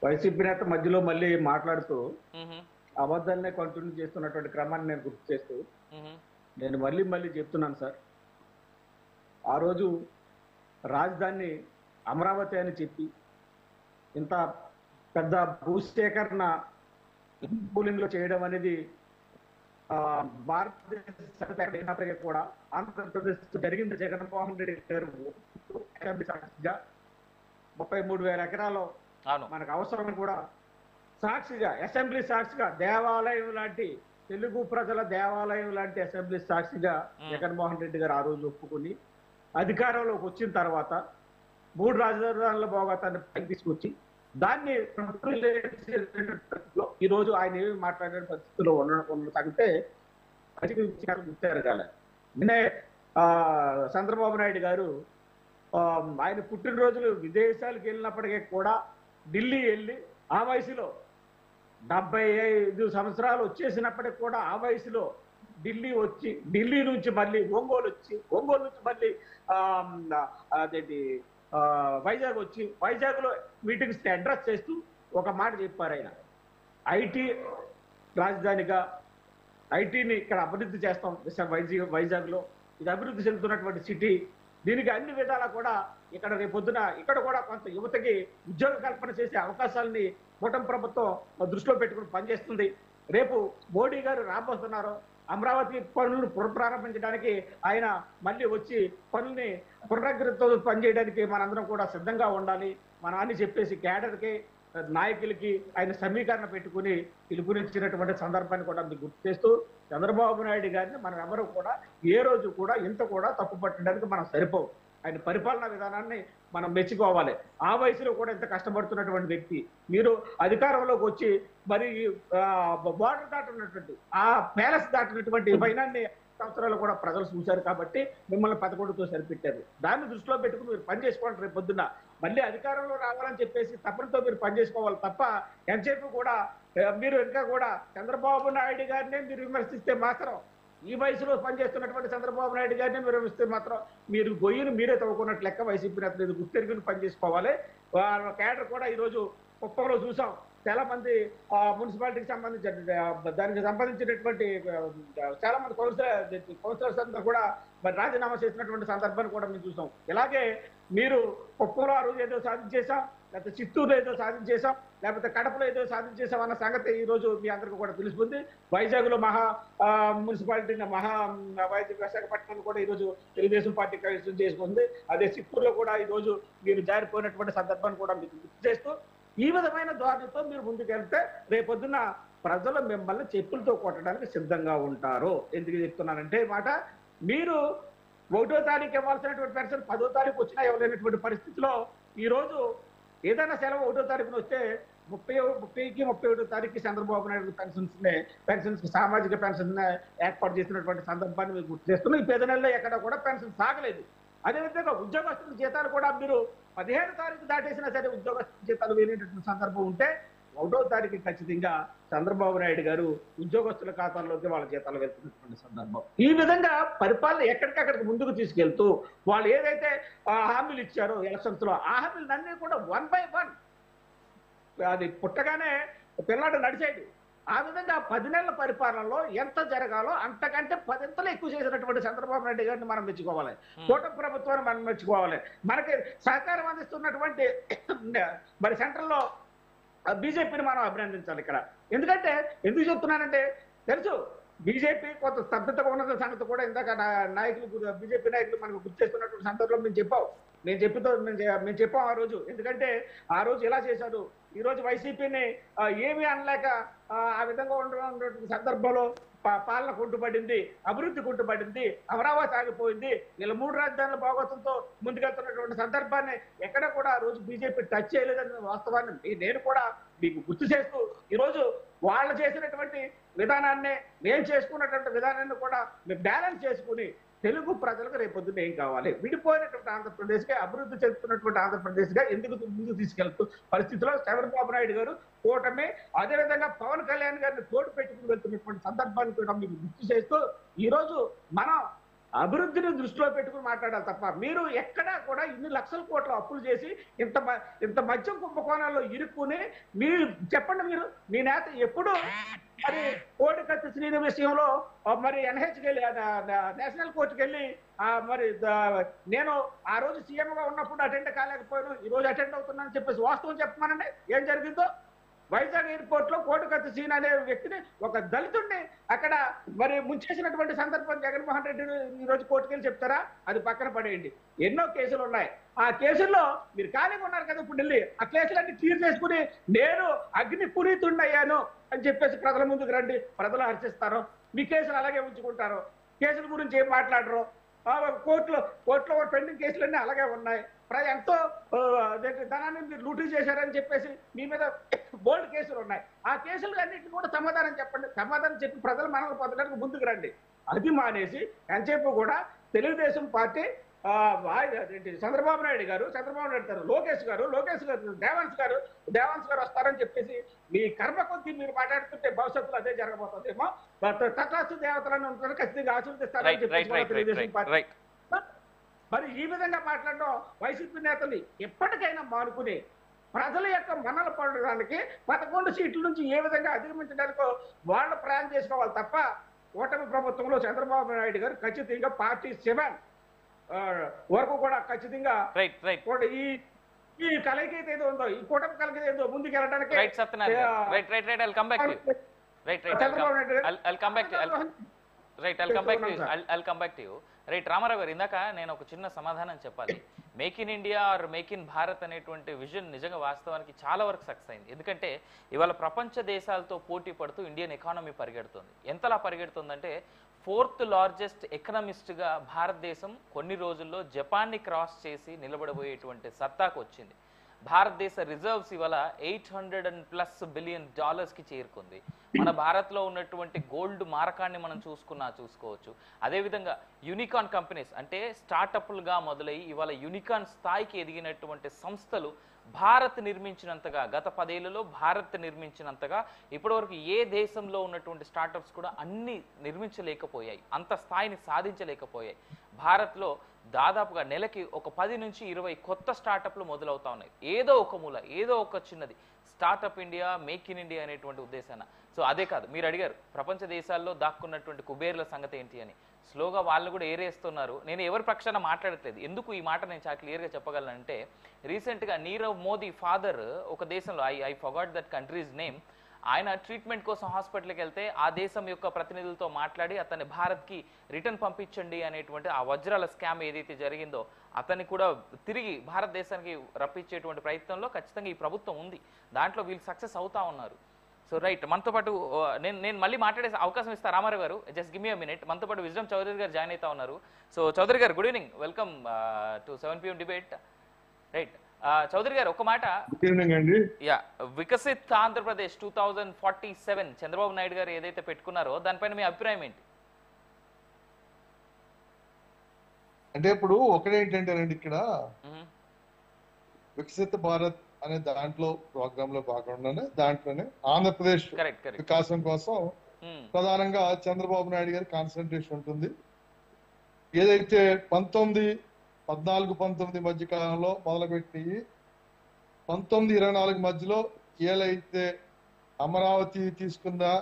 వైసీపీ నేత మధ్యలో మళ్ళీ మాట్లాడుతూ అబద్ధాలనే కంటిన్యూ చేస్తున్నటువంటి క్రమాన్ని నేను గుర్తు చేస్తూ నేను మళ్ళీ చెప్తున్నాను సార్. ఆ రోజు రాజధాని అమరావతి అని చెప్పి ఇంత పెద్ద భూసేకరణ కూలింగ్ లో చేయడం అనేది భారతదేశ కూడా ఆంధ్రప్రదేశ్ జరిగింది. జగన్మోహన్ రెడ్డి గారు 33,000 ఎకరాలు మనకు అవసరం కూడా సాక్షిగా, అసెంబ్లీ సాక్షిగా, దేవాలయం లాంటి తెలుగు ప్రజల దేవాలయం లాంటి అసెంబ్లీ సాక్షిగా జగన్మోహన్ రెడ్డి గారు ఆ రోజు ఒప్పుకొని అధికారంలోకి వచ్చిన తర్వాత 3 రాజధానుల భోగతాన్ని పైకి తీసుకొచ్చి దాన్ని ఈ రోజు ఆయన ఏమి మాట్లాడే పరిస్థితుల్లో ఉన్న తగ్గితే గుర్తెరగాలి. నిన్నే చంద్రబాబు నాయుడు గారు ఆయన పుట్టినరోజులు విదేశాలకు వెళ్ళినప్పటికీ కూడా ఢిల్లీ వెళ్ళి ఆ వయసులో 75 సంవత్సరాలు వచ్చేసినప్పటికి కూడా ఆ వయసులో ఢిల్లీ వచ్చి, ఢిల్లీ నుంచి మళ్ళీ ఒంగోలు వచ్చి, ఒంగోలు నుంచి మళ్ళీ అదేంటి వైజాగ్ వచ్చి, వైజాగ్లో మీటింగ్స్ అడ్రస్ చేస్తూ ఒక మాట చెప్పారు ఆయన. ఐటీ రాజధానిగా ఐటీని ఇక్కడ అభివృద్ధి చేస్తాం వైజాగ్లో. ఇది అభివృద్ధి చెందుతున్నటువంటి సిటీ. దీనికి అన్ని విధాలా కూడా ఇక్కడ రేపొద్దున ఇక్కడ కూడా కొంత యువతకి ఉద్యోగ కల్పన చేసే అవకాశాలని కూటమి ప్రభుత్వం దృష్టిలో పెట్టుకుని పనిచేస్తుంది. రేపు మోడీ గారు రాబోతున్నారు. అమరావతి పనులను పునఃప్రారంభించడానికి ఆయన మళ్ళీ వచ్చి పనుల్ని పునరుద్ధరణతో పనిచేయడానికి మనందరం కూడా సిద్ధంగా ఉండాలి అని చెప్పేసి క్యాడర్కి, నాయకులకి ఆయన సమీకరణ పెట్టుకుని పిలుపునిచ్చినటువంటి సందర్భాన్ని కూడా మీకు గుర్తు చేస్తూ, చంద్రబాబు నాయుడు గారిని మనం ఎవరు కూడా ఏ రోజు కూడా ఇంత కూడా తప్పు పట్టడానికి మనం సరిపోవు. ఆయన పరిపాలనా విధానాన్ని మనం మెచ్చుకోవాలి. ఆ వయసులో కూడా ఇంత కష్టపడుతున్నటువంటి వ్యక్తి మీరు అధికారంలోకి వచ్చి మరి బార్డర్ దాటినటువంటి ఆ ప్యాలెస్ దాటినటువంటి వైనాన్ని సంవత్సరాలు కూడా ప్రజలు చూశారు కాబట్టి మిమ్మల్ని 11తో సరిపెట్టారు. దాన్ని దృష్టిలో పెట్టుకుని మీరు పని చేసుకోండి. రేపు పొద్దున్న మళ్ళీ అధికారంలో రావాలని చెప్పేసి తప్పనితో మీరు పనిచేసుకోవాలి తప్ప ఎంతసేపు కూడా మీరు ఇంకా కూడా చంద్రబాబు నాయుడు గారినే మీరు విమర్శిస్తే మాత్రం, ఈ వయసులో పనిచేస్తున్నటువంటి చంద్రబాబు నాయుడు గారిని మీరు విమర్శిస్తే మాత్రం మీరు గొయ్యిని మీరే తవ్వుకున్నట్లు లెక్క. వైసీపీ నేతలు గుర్తెరుగుని పనిచేసుకోవాలి. వాళ్ళ క్యాడర్ కూడా ఈరోజు కుప్పంలో చూసాం. చాలా మంది మున్సిపాలిటీకి దానికి సంబంధించినటువంటి చాలా మంది కౌన్సిలర్స్ అంతా కూడా మరి రాజీనామా చేసినటువంటి సందర్భాన్ని కూడా మేము చూసాం. ఇలాగే మీరు కుప్పంలో ఆ రోజు ఏదో సాధించేసాం, లేకపోతే చిత్తూరులో ఏదో సాధించేసాం, లేకపోతే కడపలో ఏదో సాధించేసాం అన్న సంగతి ఈ రోజు మీ అందరికీ కూడా తెలుస్తుంది. వైజాగ్లో మున్సిపాలిటీని విశాఖపట్నం కూడా ఈరోజు తెలుగుదేశం పార్టీ కైవసం చేసుకుంది. అదే చిత్తూరులో కూడా ఈరోజు మీరు జారిపోయినటువంటి సందర్భాన్ని కూడా మీకు గుర్తు చేస్తూ, ఈ విధమైన ధోరణితో మీరు ముందుకెళ్తే రేపొద్దున ప్రజలు మిమ్మల్ని చెప్పులతో కొట్టడానికి సిద్ధంగా ఉంటారు. ఎందుకు చెప్తున్నానంటే మాట, మీరు 1వ తారీఖు ఇవ్వాల్సినటువంటి పెన్షన్ 10వ తారీఖు వచ్చినా ఇవ్వలేనటువంటి పరిస్థితిలో ఈరోజు ఏదైనా సెలవు 1వ తారీఖున వస్తే 30కి 31వ తారీఖుకి చంద్రబాబు నాయుడు పెన్షన్స్ సామాజిక పెన్షన్ ఏర్పాటు చేసినటువంటి సందర్భాన్ని మీరు గుర్తు చేస్తున్నాం. ఈ 10 నెలల్లో ఎక్కడ కూడా పెన్షన్ సాగలేదు. అదేవిధంగా ఉద్యోగస్తుల జీతాలు కూడా మీరు 15వ తారీఖు దాటేసినా సరే ఉద్యోగస్తుల జీతాలు వేరేటటువంటి సందర్భం ఉంటే 1వ తారీఖు ఖచ్చితంగా చంద్రబాబు నాయుడు గారు ఉద్యోగస్తుల ఖాతాల్లోకి వాళ్ళ జీతాలు వెళ్తున్నటువంటి సందర్భం. ఈ విధంగా పరిపాలన ఎక్కడికక్కడికి ముందుకు తీసుకెళ్తూ వాళ్ళు ఏదైతే హామీలు ఇచ్చారో ఎలక్షన్స్ లో, ఆ హామీలన్నీ కూడా 1 by 1 అది పుట్టగానే పిల్లాడు నడిచేది. ఆ విధంగా 10 నెలల పరిపాలనలో ఎంత జరగాలో అంతకంటే 10 ఎక్కువ చేసినటువంటి చంద్రబాబు నాయుడు గారిని మనం మెచ్చుకోవాలి. కూటమి ప్రభుత్వాన్ని మనం మెచ్చుకోవాలి. మనకి సహకారం అందిస్తున్నటువంటి మరి సెంట్రల్లో బీజేపీని మనం అభినందించాలి ఇక్కడ. ఎందుకంటే ఎందుకు చెప్తున్నానంటే తెలుసు, బీజేపీ కొంత స్తబ్దతగా ఉన్న సంగతి కూడా ఇందాక బీజేపీ నాయకులు మనకు గుర్తు చేస్తున్నటువంటి సందర్భంలో మేము చెప్పాం ఆ రోజు. ఎందుకంటే ఆ రోజు ఎలా చేశారు, ఈ రోజు వైసీపీని ఏమీ అనలేక ఆ విధంగా ఉన్నటువంటి సందర్భంలో పాలన కుంటుపడింది, అభివృద్ధి కుంటుపడింది, అమరావతి ఆగిపోయింది. వీళ్ళ 3 రాజధానుల భాగవతంతో ముందుకెళ్తున్నటువంటి సందర్భాన్ని ఎక్కడ కూడా ఆ రోజు బీజేపీ టచ్ చేయలేదన్న వాస్తవాన్ని నేను కూడా మీకు గుర్తు చేస్తూ, ఈరోజు వాళ్ళు చేసినటువంటి విధానాన్ని మేము చేసుకున్నటువంటి విధానాన్ని కూడా మేము బ్యాలెన్స్ చేసుకుని తెలుగు ప్రజలకు రేపొద్దున ఏం కావాలి, విడిపోయినటువంటి ఆంధ్రప్రదేశ్గా అభివృద్ధి చెందుతున్నటువంటి ఆంధ్రప్రదేశ్గా ఎందుకు ముందుకు తీసుకెళ్తూ పరిస్థితిలో చంద్రబాబు నాయుడు గారు కూటమి అదేవిధంగా పవన్ కళ్యాణ్ గారిని తోడు పెట్టుకుని వెళ్తున్నటువంటి సందర్భాన్ని కూడా మీకు గుర్తు చేస్తూ ఈరోజు మనం అభివృద్ధిని దృష్టిలో పెట్టుకుని మాట్లాడాలి తప్ప మీరు ఎక్కడా కూడా ఇన్ని లక్షల కోట్ల అప్పులు చేసి ఇంత మద్యం కుంభకోణాల్లో ఇరుక్కుని మీరు చెప్పండి, మీరు మీ నేత ఎప్పుడు మరి కోడికత్తి శ్రీని విషయంలో మరి ఎన్హెచ్కి వెళ్ళి నేషనల్ కోర్టుకి వెళ్ళి మరి నేను ఆ రోజు సీఎంగా ఉన్నప్పుడు అటెండ్ కాలేకపోయాను, ఈ రోజు అటెండ్ అవుతున్నానని చెప్పేసి వాస్తవం చెప్పమానండి ఏం జరిగిందో. వైజాగ్ ఎయిర్పోర్ట్ లో కోటికత్తి సీన్ అనే వ్యక్తిని ఒక దళితుడిని అక్కడ మరి ముంచేసినటువంటి సందర్భం జగన్మోహన్ రెడ్డి ఈ రోజు కోర్టుకెళ్ళి చెప్తారా? అది పక్కన పడేయండి. ఎన్నో కేసులు ఉన్నాయి, ఆ కేసుల్లో మీరు ఖాళీగా ఉన్నారు కదా, ఇప్పుడు వెళ్ళి ఆ కేసులన్నీ క్లియర్ చేసుకుని నేను అగ్ని పునీతుడినయ్యాను అని చెప్పేసి ప్రజల ముందుకు రండి, ప్రజలు హర్షిస్తారు. మీ కేసులు అలాగే ఉంచుకుంటారు, కేసుల గురించి ఏం మాట్లాడరు. కోర్టులో పెండింగ్ కేసులన్నీ అలాగే ఉన్నాయి. ఎంతో ధనాన్ని మీరు లూటీ చేశారని చెప్పేసి మీ మీద బోల్డ్ కేసులు ఉన్నాయి. ఆ కేసులు అన్నింటినీ కూడా సమాధానం చెప్పండి, సమాధానం చెప్పి ప్రజల మనల్ని పొందడానికి ముందుకు రండి. అది మానేసి ఎంతసేపు కూడా తెలుగుదేశం పార్టీ చంద్రబాబు నాయుడు గారు లోకేష్ గారు దేవాన్స్ గారు వస్తారని చెప్పేసి మీ కర్మ కొద్దీ మీరు మాట్లాడుతుంటే భవిష్యత్తులో అదే జరగబోతుందేమో. తటాస్తు దేవతలను ఉంటారు, ఖచ్చితంగా ఆశీర్వదిస్తారని చెప్పేసి తెలుగుదేశం పార్టీ మరి ఈ విధంగా మాట్లాడడం వైసీపీ నేతలు ఎప్పటికైనా మానుకుని ప్రజల యొక్క మన్నలు పడడానికి 11 సీట్ల నుంచి ఏ విధంగా అధిగమించడానికో వాళ్ళు ప్రయాణం చేసుకోవాలి తప్ప కూటమి ప్రభుత్వంలో చంద్రబాబు నాయుడు గారు ఖచ్చితంగా పార్టీ 7 వరకు కూడా ఖచ్చితంగా ఈ కలయికైతే ఏదో ఉందో, ఈ కూటమి కలయిక ఏదో ముందుకు వెళ్ళడానికి రైట్ రామారావు గారు, ఇందాక నేను ఒక చిన్న సమాధానం చెప్పాలి. Make in India are make in Bharat అనేటువంటి విజన్ నిజంగా వాస్తవానికి చాలా వరకు సక్సెస్ అయింది. ఎందుకంటే ఇవాళ ప్రపంచ దేశాలతో పోటీ పడుతూ ఇండియన్ ఎకానమీ పరిగెడుతుంది. ఎంతలా పరిగెడుతుందంటే 4th లార్జెస్ట్ ఎకనామిస్ట్గా భారతదేశం కొన్ని రోజుల్లో జపాన్ని క్రాస్ చేసి నిలబడబోయేటువంటి సత్తాకు వచ్చింది. భారతదేశ రిజర్వ్స్ ఇవాళ $800+ బిలియన్ కి చేరుకుంది. మన భారత్లో ఉన్నటువంటి గోల్డ్ మారకాన్ని మనం చూసుకోవచ్చు. అదేవిధంగా యూనికార్న్ కంపెనీస్ అంటే స్టార్టప్లుగా మొదలయ్యి ఇవాళ యూనికార్న్ స్థాయికి ఎదిగినటువంటి సంస్థలు భారత్ నిర్మించినంతగా, గత 10 ఏళ్లలో భారత్ నిర్మించినంతగా ఇప్పటివరకు ఏ దేశంలో ఉన్నటువంటి స్టార్టప్స్ కూడా అన్ని నిర్మించలేకపోయాయి, అంత స్థాయిని సాధించలేకపోయాయి. భారత్లో దాదాపుగా నెలకి ఒక 10 నుంచి 20 కొత్త స్టార్టప్లు మొదలవుతా ఉన్నాయి. ఏదో ఒక మూల, ఏదో ఒక చిన్నది startup India, make in India అనేటువంటి ఉద్దేశాన. సో అదే కాదు, మీరు అడిగారు ప్రపంచ దేశాల్లో దాక్కున్నటువంటి కుబేర్ల సంగతి ఏంటి అని. స్లోగా వాళ్ళు కూడా ఏరేస్తున్నారు. నేను ఎవరి పక్షాన మాట్లాడట్లేదు. ఎందుకు ఈ మాట నేను చాలా క్లియర్గా చెప్పగలనంటే, రీసెంట్గా నీరవ్ మోదీ ఫాదర్ ఒక దేశంలో, I forgot that countries name, ఆయన ట్రీట్మెంట్ కోసం హాస్పిటల్కి వెళ్తే ఆ దేశం యొక్క ప్రతినిధులతో మాట్లాడి అతన్ని భారత్కి రిటర్న్ పంపించండి అనేటువంటి ఆ వజ్రాల స్కామ్ ఏదైతే జరిగిందో అతన్ని కూడా తిరిగి భారతదేశానికి రప్పించేటువంటి ప్రయత్నంలో ఖచ్చితంగా ఈ ప్రభుత్వం ఉంది. దాంట్లో వీళ్ళు సక్సెస్ అవుతా ఉన్నారు. సో రైట్, మనతో పాటు నేను మళ్ళీ మాట్లాడే అవకాశం ఇస్తాను రామారావు గారు, just give me a minute. మనతో పాటు విజ్డమ్ చౌదరి గారు జాయిన్ అవుతా ఉన్నారు. సో చౌదరి గారు, good evening, welcome to 7 PM debate. Right Chowdary గారు, ఒక మాట, వికసిత్ ఆంధ్రప్రదేశ్ 2047 చంద్రబాబు నాయుడు గారు ఏదైతే పెట్టుకున్నారో దానిపైన మీ అభిప్రాయం ఏంటి? అంటే ఇప్పుడు ఒకటేంటంటేనండి, ఇక్కడ వికసిత భారత్ అనే దాంట్లో ప్రోగ్రామ్ లో భాగంగానే దాంట్లోనే ఆంధ్రప్రదేశ్ వికాసం కోసం ప్రధానంగా చంద్రబాబు నాయుడు గారి కాన్సన్ట్రేషన్ ఉంటుంది. ఏదైతే 14-19 మధ్య కాలంలో మొదలుపెట్టి 19-24 మధ్యలో ఏలైతే అమరావతి తీసుకుందా,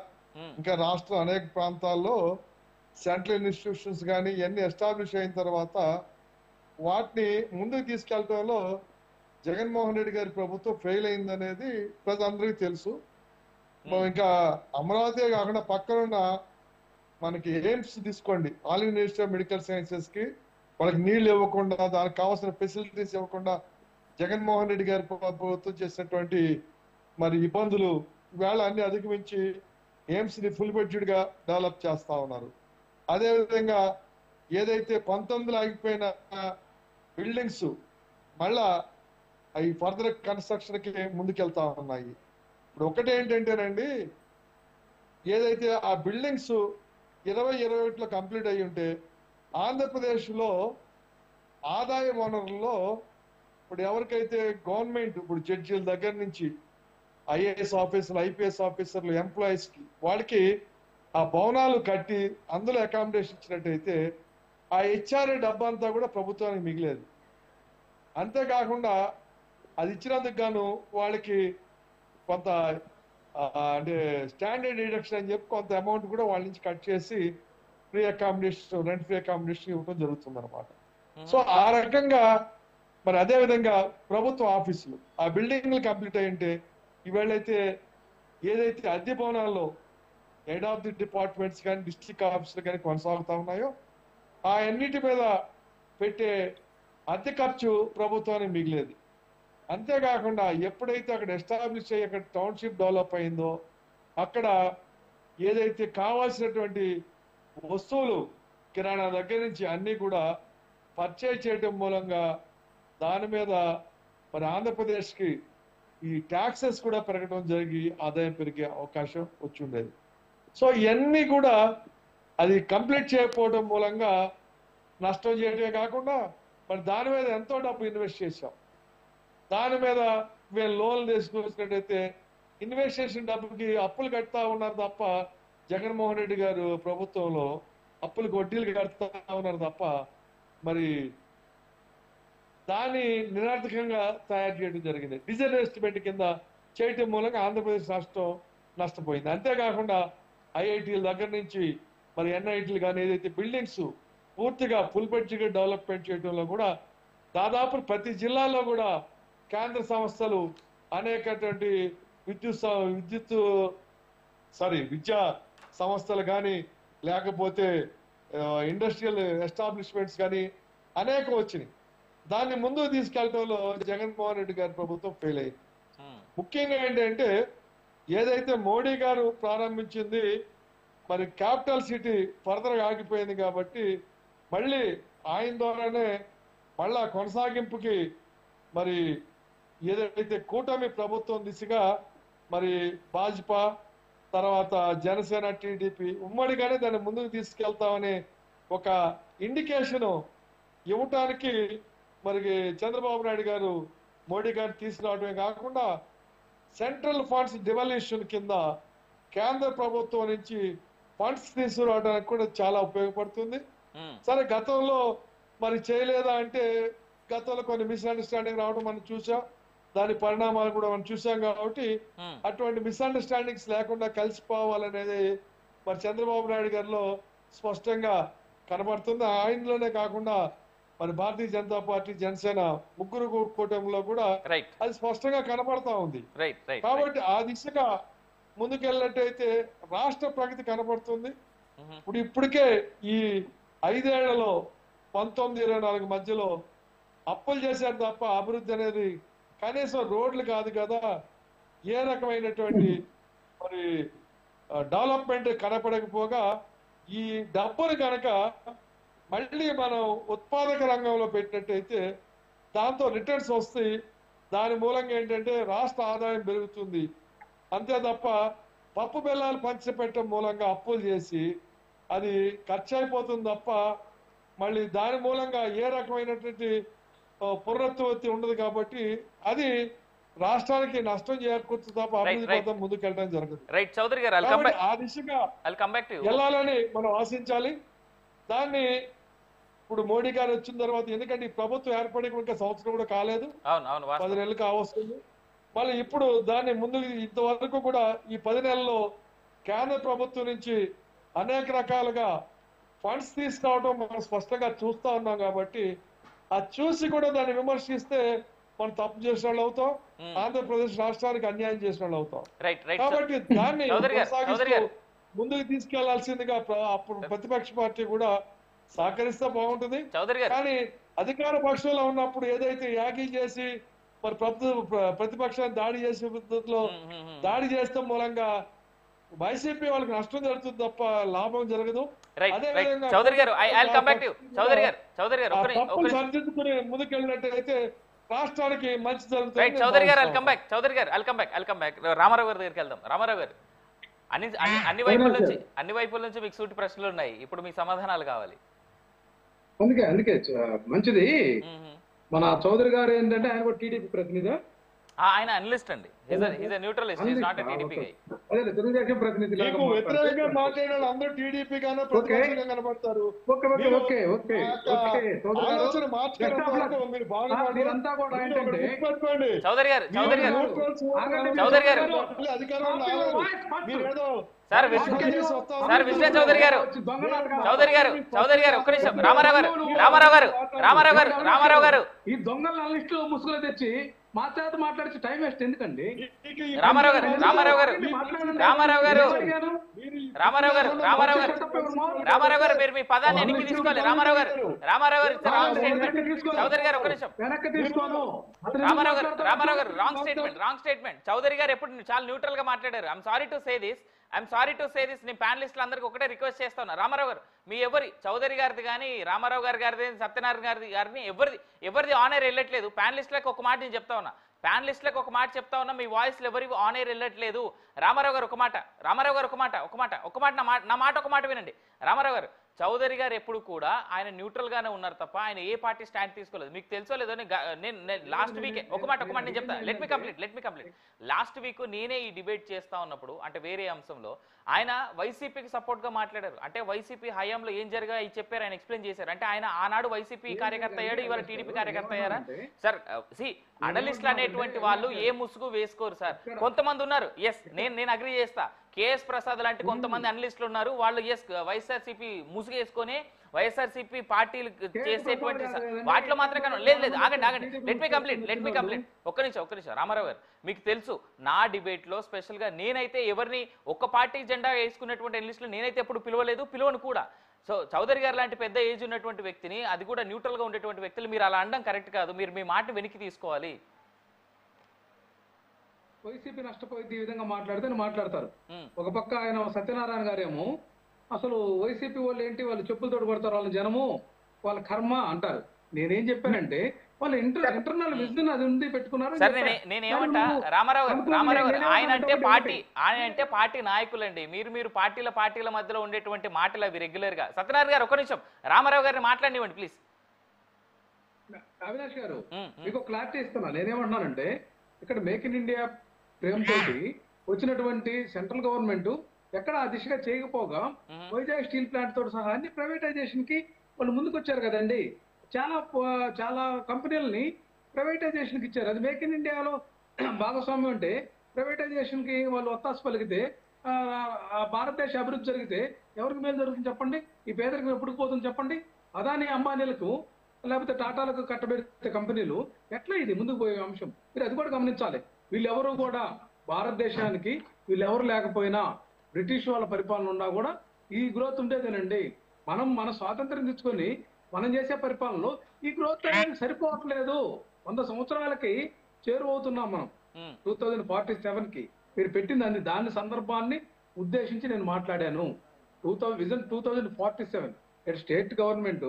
ఇంకా రాష్ట్రం అనేక ప్రాంతాల్లో సెంట్రల్ ఇన్స్టిట్యూషన్స్ కానీ ఇవన్నీ ఎస్టాబ్లిష్ అయిన తర్వాత వాటిని ముందుకు తీసుకెళ్లడంలో జగన్మోహన్ రెడ్డి గారి ప్రభుత్వం ఫెయిల్ అయిందనేది ప్రజలందరికీ తెలుసు. ఇంకా అమరావతి కాకుండా పక్కనున్న మనకి ఎయిమ్స్ తీసుకోండి, all India institute of medical sciences కి వాళ్ళకి నీళ్లు ఇవ్వకుండా, దానికి కావాల్సిన ఫెసిలిటీస్ ఇవ్వకుండా జగన్మోహన్ రెడ్డి గారి ప్రభుత్వం చేసినటువంటి మరి ఇబ్బందులు ఈవేళ అన్ని అధిగమించి ఎయిమ్స్ ని ఫుల్ బడ్జెట్ గా డెవలప్ చేస్తా ఉన్నారు. అదేవిధంగా ఏదైతే 19లో ఆగిపోయిన బిల్డింగ్స్ మళ్ళా అవి ఫర్దర్ కన్స్ట్రక్షన్ కి ముందుకెళ్తా ఉన్నాయి. ఇప్పుడు ఒకటేంటంటేనండి, ఏదైతే ఆ బిల్డింగ్స్ 2021లో కంప్లీట్ అయ్యి ఉంటే ఆంధ్రప్రదేశ్లో ఆదాయ వనరుల్లో ఇప్పుడు ఎవరికైతే గవర్నమెంట్ ఇప్పుడు జడ్జీల దగ్గర నుంచి ఐఏఎస్ ఆఫీసర్లు, ఐపీఎస్ ఆఫీసర్లు, ఎంప్లాయీస్కి వాళ్ళకి ఆ భవనాలు కట్టి అందులో అకామిడేషన్ ఇచ్చినట్టయితే ఆ హెచ్ఆర్ఏ డబ్బంతా కూడా ప్రభుత్వానికి మిగిలేదు. అంతేకాకుండా అది ఇచ్చినందుకు గాను వాళ్ళకి కొంత అంటే స్టాండర్డ్ డిడక్షన్ అని చెప్పి కొంత అమౌంట్ కూడా వాళ్ళ నుంచి కట్ చేసి free accommodation, rent free accommodation ఇవ్వడం జరుగుతుంది అనమాట. సో ఆ రకంగా మరి అదే విధంగా ప్రభుత్వ ఆఫీసులు ఆ బిల్డింగ్లు కంప్లీట్ అయి ఉంటే ఇవాళైతే ఏదైతే అద్దె భవనాల్లో హెడ్ ఆఫ్ ది డిపార్ట్మెంట్స్ కానీ డిస్ట్రిక్ట్ ఆఫీసులు కానీ కొనసాగుతా ఉన్నాయో ఆ అన్నిటి మీద పెట్టే అద్దె ఖర్చు ప్రభుత్వానికి మిగిలేదు. అంతేకాకుండా ఎప్పుడైతే అక్కడ ఎస్టాబ్లిష్ అయ్యి అక్కడ టౌన్షిప్ డెవలప్ అయిందో అక్కడ ఏదైతే కావాల్సినటువంటి వస్తువులు కిరాణా దగ్గర నుంచి అన్ని కూడా పర్చేజ్ చేయడం మూలంగా దాని మీద మరి ఆంధ్రప్రదేశ్కి ఈ ట్యాక్సెస్ కూడా పెరగడం జరిగి ఆదాయం పెరిగే అవకాశం వచ్చి ఉండేది. సో ఇవన్నీ కూడా అది కంప్లీట్ చేయకపోవడం మూలంగా నష్టం చేయడమే కాకుండా మరి దాని మీద ఎంతో డబ్బు ఇన్వెస్ట్ చేశాం. దాని మీద వీళ్ళు లోన్లు తీసుకొచ్చినట్టయితే ఇన్వెస్ట్ చేసిన డబ్బుకి అప్పులు కడతా ఉన్నారు తప్ప జగన్మోహన్ రెడ్డి గారు ప్రభుత్వంలో అప్పులకు వడ్డీలు కడతా ఉన్నారు తప్ప మరి దాన్ని నిరర్థకంగా తయారు చేయడం జరిగింది. డిజన్వెస్ట్మెంట్ కింద చేయటం మూలంగా ఆంధ్రప్రదేశ్ రాష్ట్రం నష్టపోయింది. అంతేకాకుండా ఐఐటీల దగ్గర నుంచి మరి ఎన్ఐటీలు కానీ ఏదైతే బిల్డింగ్స్ పూర్తిగా ఫుల్ ఫ్లెడ్జ్డ్గా డెవలప్మెంట్ చేయడంలో కూడా దాదాపు ప్రతి జిల్లాలో కూడా కేంద్ర సంస్థలు అనేకటువంటి విద్యా సంస్థలు కానీ లేకపోతే ఇండస్ట్రియల్ ఎస్టాబ్లిష్మెంట్స్ కానీ అనేకం వచ్చినాయి. దాన్ని ముందుకు తీసుకెళ్లడంలో జగన్మోహన్ రెడ్డి గారి ప్రభుత్వం ఫెయిల్ అయింది. ముఖ్యంగా ఏంటంటే ఏదైతే మోడీ గారు ప్రారంభించింది మరి క్యాపిటల్ సిటీ ఫర్దర్ ఆగిపోయింది కాబట్టి మళ్ళీ ఆయన ద్వారానే మళ్ళా కొనసాగింపుకి మరి ఏదైతే కూటమి ప్రభుత్వం దిశగా మరి భాజపా తర్వాత జనసేన, టీడీపీ ఉమ్మడిగానే దాన్ని ముందుకు తీసుకెళ్తామనే ఒక ఇండికేషన్ ఇవ్వటానికి మరి చంద్రబాబు నాయుడు గారు మోడీ గారు తీసుకురావడమే కాకుండా సెంట్రల్ ఫండ్స్ డివల్యూషన్ కింద కేంద్ర ప్రభుత్వం నుంచి ఫండ్స్ తీసుకురావడానికి కూడా చాలా ఉపయోగపడుతుంది. సరే గతంలో మరి చేయలేదా అంటే గతంలో కొన్ని మిస్అండర్స్టాండింగ్ రావడం మనం చూసాం, దాని పరిణామాలు కూడా మనం చూసాం. కాబట్టి అటువంటి మిస్అండర్స్టాండింగ్స్ లేకుండా కలిసిపోవాలనేది మరి చంద్రబాబు నాయుడు గారిలో స్పష్టంగా కనబడుతుంది. ఆయనలోనే కాకుండా మరి భారతీయ జనతా పార్టీ, జనసేన ముగ్గురు కూటమిలో కూడా అది స్పష్టంగా కనబడతా ఉంది. కాబట్టి ఆ దిశగా ముందుకెళ్ళినట్టయితే రాష్ట్ర ప్రగతి కనబడుతుంది. ఇప్పటికే ఈ 5 ఏళ్లలో 19-24 మధ్యలో అప్పులు చేశారు తప్ప అభివృద్ధి అనేది కనీసం రోడ్లు కాదు కదా, ఏ రకమైనటువంటి మరి డెవలప్మెంట్ కనపడకపోగా ఈ డబ్బులు కనుక మళ్ళీ మనం ఉత్పాదక రంగంలో పెట్టినట్టయితే దాంతో రిటర్న్స్ వస్తాయి. దాని మూలంగా ఏంటంటే రాష్ట్ర ఆదాయం పెరుగుతుంది. అంతే తప్ప పప్పు బెల్లాలు పంచిపెట్టడం మూలంగా అప్పులు చేసి అది ఖర్చు అయిపోతుంది తప్ప మళ్ళీ దాని మూలంగా ఏ రకమైనటువంటి పునరుత్పత్తి ఉండదు. కాబట్టి అది రాష్ట్రానికి నష్టం చేకూర్చుతుంది తప్ప అభివృద్ధి పథం ముందుకెళ్ళడం జరుగుతుంది. ఆ దిశగా వెళ్ళాలని మనం ఆశించాలి. దాన్ని ఇప్పుడు మోడీ గారు వచ్చిన తర్వాత, ఎందుకంటే ఈ ప్రభుత్వం ఏర్పడి ఇంకా సంవత్సరం కూడా కాలేదు, 10 నెలలు కావస్తుంది. మళ్ళీ ఇప్పుడు దాన్ని ముందు ఇంతవరకు కూడా ఈ 10 నెలల్లో కేంద్ర ప్రభుత్వం నుంచి అనేక రకాలుగా ఫండ్స్ తీసుకురావడం మనం స్పష్టంగా చూస్తా ఉన్నాం. కాబట్టి అది చూసి కూడా దాన్ని విమర్శిస్తే మనం తప్పు చేసిన వాళ్ళు అవుతాం, ఆంధ్రప్రదేశ్ రాష్ట్రానికి అన్యాయం చేసిన వాళ్ళు అవుతాం. కాబట్టి దాన్ని ముందుకు తీసుకెళ్లాల్సిందిగా అప్పుడు ప్రతిపక్ష పార్టీ కూడా సహకరిస్తే బాగుంటుంది. కానీ అధికార పక్షంలో ఉన్నప్పుడు ఏదైతే యాగి చేసి మరి ప్రతిపక్షాన్ని దాడి చేసే పద్ధతిలో దాడి చేస్తాం మూలంగా వైసీపీ వాళ్ళకి నష్టం జరుగుతుంది తప్ప లాభం జరగదు. అదే విధంగా సరిదిద్దుకుని ముందుకెళ్ళినట్టయితే రాష్ట్రానికి మంచి జరుగుతుంది. రామారావు గారి దగ్గరికి వెళ్దాం. రామారావు గారు, అన్ని వైపుల నుంచి మీకు సూటి ప్రశ్నలు ఉన్నాయి, ఇప్పుడు మీకు సమాధానాలు కావాలి. అందుకే మంచిది. మన చౌదరి గారు ఏంటంటే ఆయన కూడా టీడీపీ ప్రతినిధి, ఆయన అనలిస్ట్ అండి, neutralist, is not a TDP గై. అదే తెలుగుదేశం ప్రతినిధి వ్యతిరేకంగా మాట్లాడారు అందరూ టీడీపీ గానే ప్రతిపక్షంగా కనబడతారు. ఆలోచన మార్చుకోవడం మీరు బాగా మీరంతా కూడా ఏంటంటే చౌదరి గారు మీరేదో సార్ విష్ణు చౌదరి గారు ఒక్క నిమిషం. రామారావు గారు ఈ దొంగల లిస్టు ముసుగులు తెచ్చి మా చేత మాట్లాడితే టైం వేస్ట్ ఎందుకండి? రామారావు గారు మీరు మీ పదాన్ని వెనక్కి తీసుకోవాలి. రామారావు గారు చౌదరి గారు ఒక్క నిమిషం. వెనక్కి తీసుకోను. రామారావు గారు రాంగ్ స్టేట్మెంట్. చౌదరి గారు ఎప్పుడు చాలా న్యూట్రల్ గా మాట్లాడారు. I'm sorry to say this. నేను ప్యానలిస్టులు అందరికీ ఒకటే రిక్వెస్ట్ చేస్తాను. రామారావు గారు మీ చౌదరి గారిది కానీ రామారావు గారిది సత్యనారాయణ గారిని ఎవరిది ఆన్ ఎయిర్ వెళ్ళట్లేదు. ప్యానలిస్టులకు ఒక మాట నేను చెప్తా ఉన్నా, మీ వాయిస్లు ఎవరి ఆన్ ఎయిర్ వెళ్ళట్లేదు. రామారావు గారు ఒక మాట ఒక మాట వినండి. రామారావు గారు, చౌదరి గారు ఎప్పుడు కూడా ఆయన న్యూట్రల్ గానే ఉన్నారు తప్ప ఆయన ఏ పార్టీ స్టాండ్ తీసుకోలేదు. మీకు తెలుసో లేదో నేను లాస్ట్ వీక్ ఒక మాట నేను చెప్తా. Let me complete. Last week నేనే ఈ డిబేట్ చేస్తా ఉన్నప్పుడు, అంటే వేరే అంశంలో ఆయన వైసీపీకి సపోర్ట్ గా మాట్లాడారు. అంటే వైసీపీ హయాంలో ఏం జరిగాయి చెప్పారు, ఆయన ఎక్స్ప్లెయిన్ చేశారు. అంటే ఆయన ఆనాడు వైసీపీ కార్యకర్త అయ్యాడు, ఇవాళ టీడీపీ కార్యకర్త అయ్యారా? సార్ అనలిస్టులు అనేటువంటి వాళ్ళు ఏ ముసుగు వేసుకోరు సార్. కొంతమంది ఉన్నారు, ఎస్ నేను అగ్రీ చేస్తా. కేఎస్ ప్రసాద్ లాంటి కొంతమంది అనలిస్టులు ఉన్నారు, వాళ్ళు ఎస్ వైఎస్ఆర్సీపీ ముసుగు వేసుకొని వైఎస్ఆర్సీపీ పార్టీలు చేసేటువంటి వాటిలో మాత్రం లేదు. ఆగండి. Let me complete. ఒక్క నిమిషం. రామారావు గారు, మీకు తెలుసు నా డిబేట్ లో స్పెషల్ గా నేనైతే ఎవరిని ఒక్క పార్టీ జెండా వేసుకున్నటువంటి అనలిస్టులు నేనైతే ఎప్పుడు పిలవను కూడా. సో చౌదరి గారు లాంటి పెద్ద ఏజ్ ఉన్నటువంటి వ్యక్తిని, అది కూడా న్యూట్రల్ గా ఉండేటువంటి వ్యక్తులు మీరు అలా అనడం కరెక్ట్ కాదు. మీరు మీ మాట వెనక్కి తీసుకోవాలి. వైసీపీ నష్టపోయింది ఈ విధంగా మాట్లాడతారు. ఒక పక్క ఆయన సత్యనారాయణ గారేమో అసలు వైసీపీ వాళ్ళు ఏంటి, వాళ్ళు చెప్పులతోటి కొడతారు, వాళ్ళ జనము వాళ్ళ కర్మ అంటారు. నేనేం చెప్పానంటే వాళ్ళు ఇంటర్నల్ విజన్ అది ఉంది పెట్టుకున్నారు. నేనేమంటా రామారావు గారు, ఆయన అంటే పార్టీ నాయకులండి. మీరు పార్టీల మధ్యలో ఉండేటువంటి మాటలు అవి రెగ్యులర్ గా. సత్యనారాయణ గారు ఒక నిమిషం, రామారావు గారిని మాట్లాడివ్వండి ప్లీజ్. అవినాష్ గారు, మీకు క్లారిటీ ఇస్తున్నా. నేనేమంటున్నానంటే ఇక్కడ మేక్ ఇన్ ఇండియా ప్రేమతోటి వచ్చినటువంటి సెంట్రల్ గవర్నమెంట్ ఎక్కడ ఆ దిశగా చేయకపోగా వైజాగ్ స్టీల్ ప్లాంట్ తోటి సహా అన్ని ప్రైవేటైజేషన్ కి వాళ్ళు ముందుకు వచ్చారు కదండి. చాలా కంపెనీలని ప్రైవేటైజేషన్ కి ఇచ్చారు. అది మేక్ ఇన్ ఇండియాలో భాగస్వామ్యం అంటే ప్రైవేటైజేషన్ కి వాళ్ళు ఒత్తాసు పలికితే భారతదేశ అభివృద్ధి జరిగితే ఎవరికి మేలు జరుగుతుంది చెప్పండి? ఈ పేదరికం ఎప్పుడు పోతుంది చెప్పండి? అదాని అంబానీలకు లేకపోతే టాటాలకు కట్టబెడితే కంపెనీలు ఎట్లా ఇది ముందుకు పోయే అంశం మీరు అది కూడా గమనించాలి. వీళ్ళెవరు కూడా భారతదేశానికి వీళ్ళెవరు లేకపోయినా బ్రిటిష్ వాళ్ళ పరిపాలన ఉన్నా కూడా ఈ గ్రోత్ ఉండేదేనండి. మన స్వాతంత్రం తెచ్చుకొని మనం చేసే పరిపాలనలో ఈ గ్రోత్ అనేది సరిపోవట్లేదు. 100 సంవత్సరాలకి చేరువవుతున్నాం మనం 2047 కి. మీరు పెట్టింది దాని సందర్భాన్ని ఉద్దేశించి నేను మాట్లాడాను. Vision 2047 state government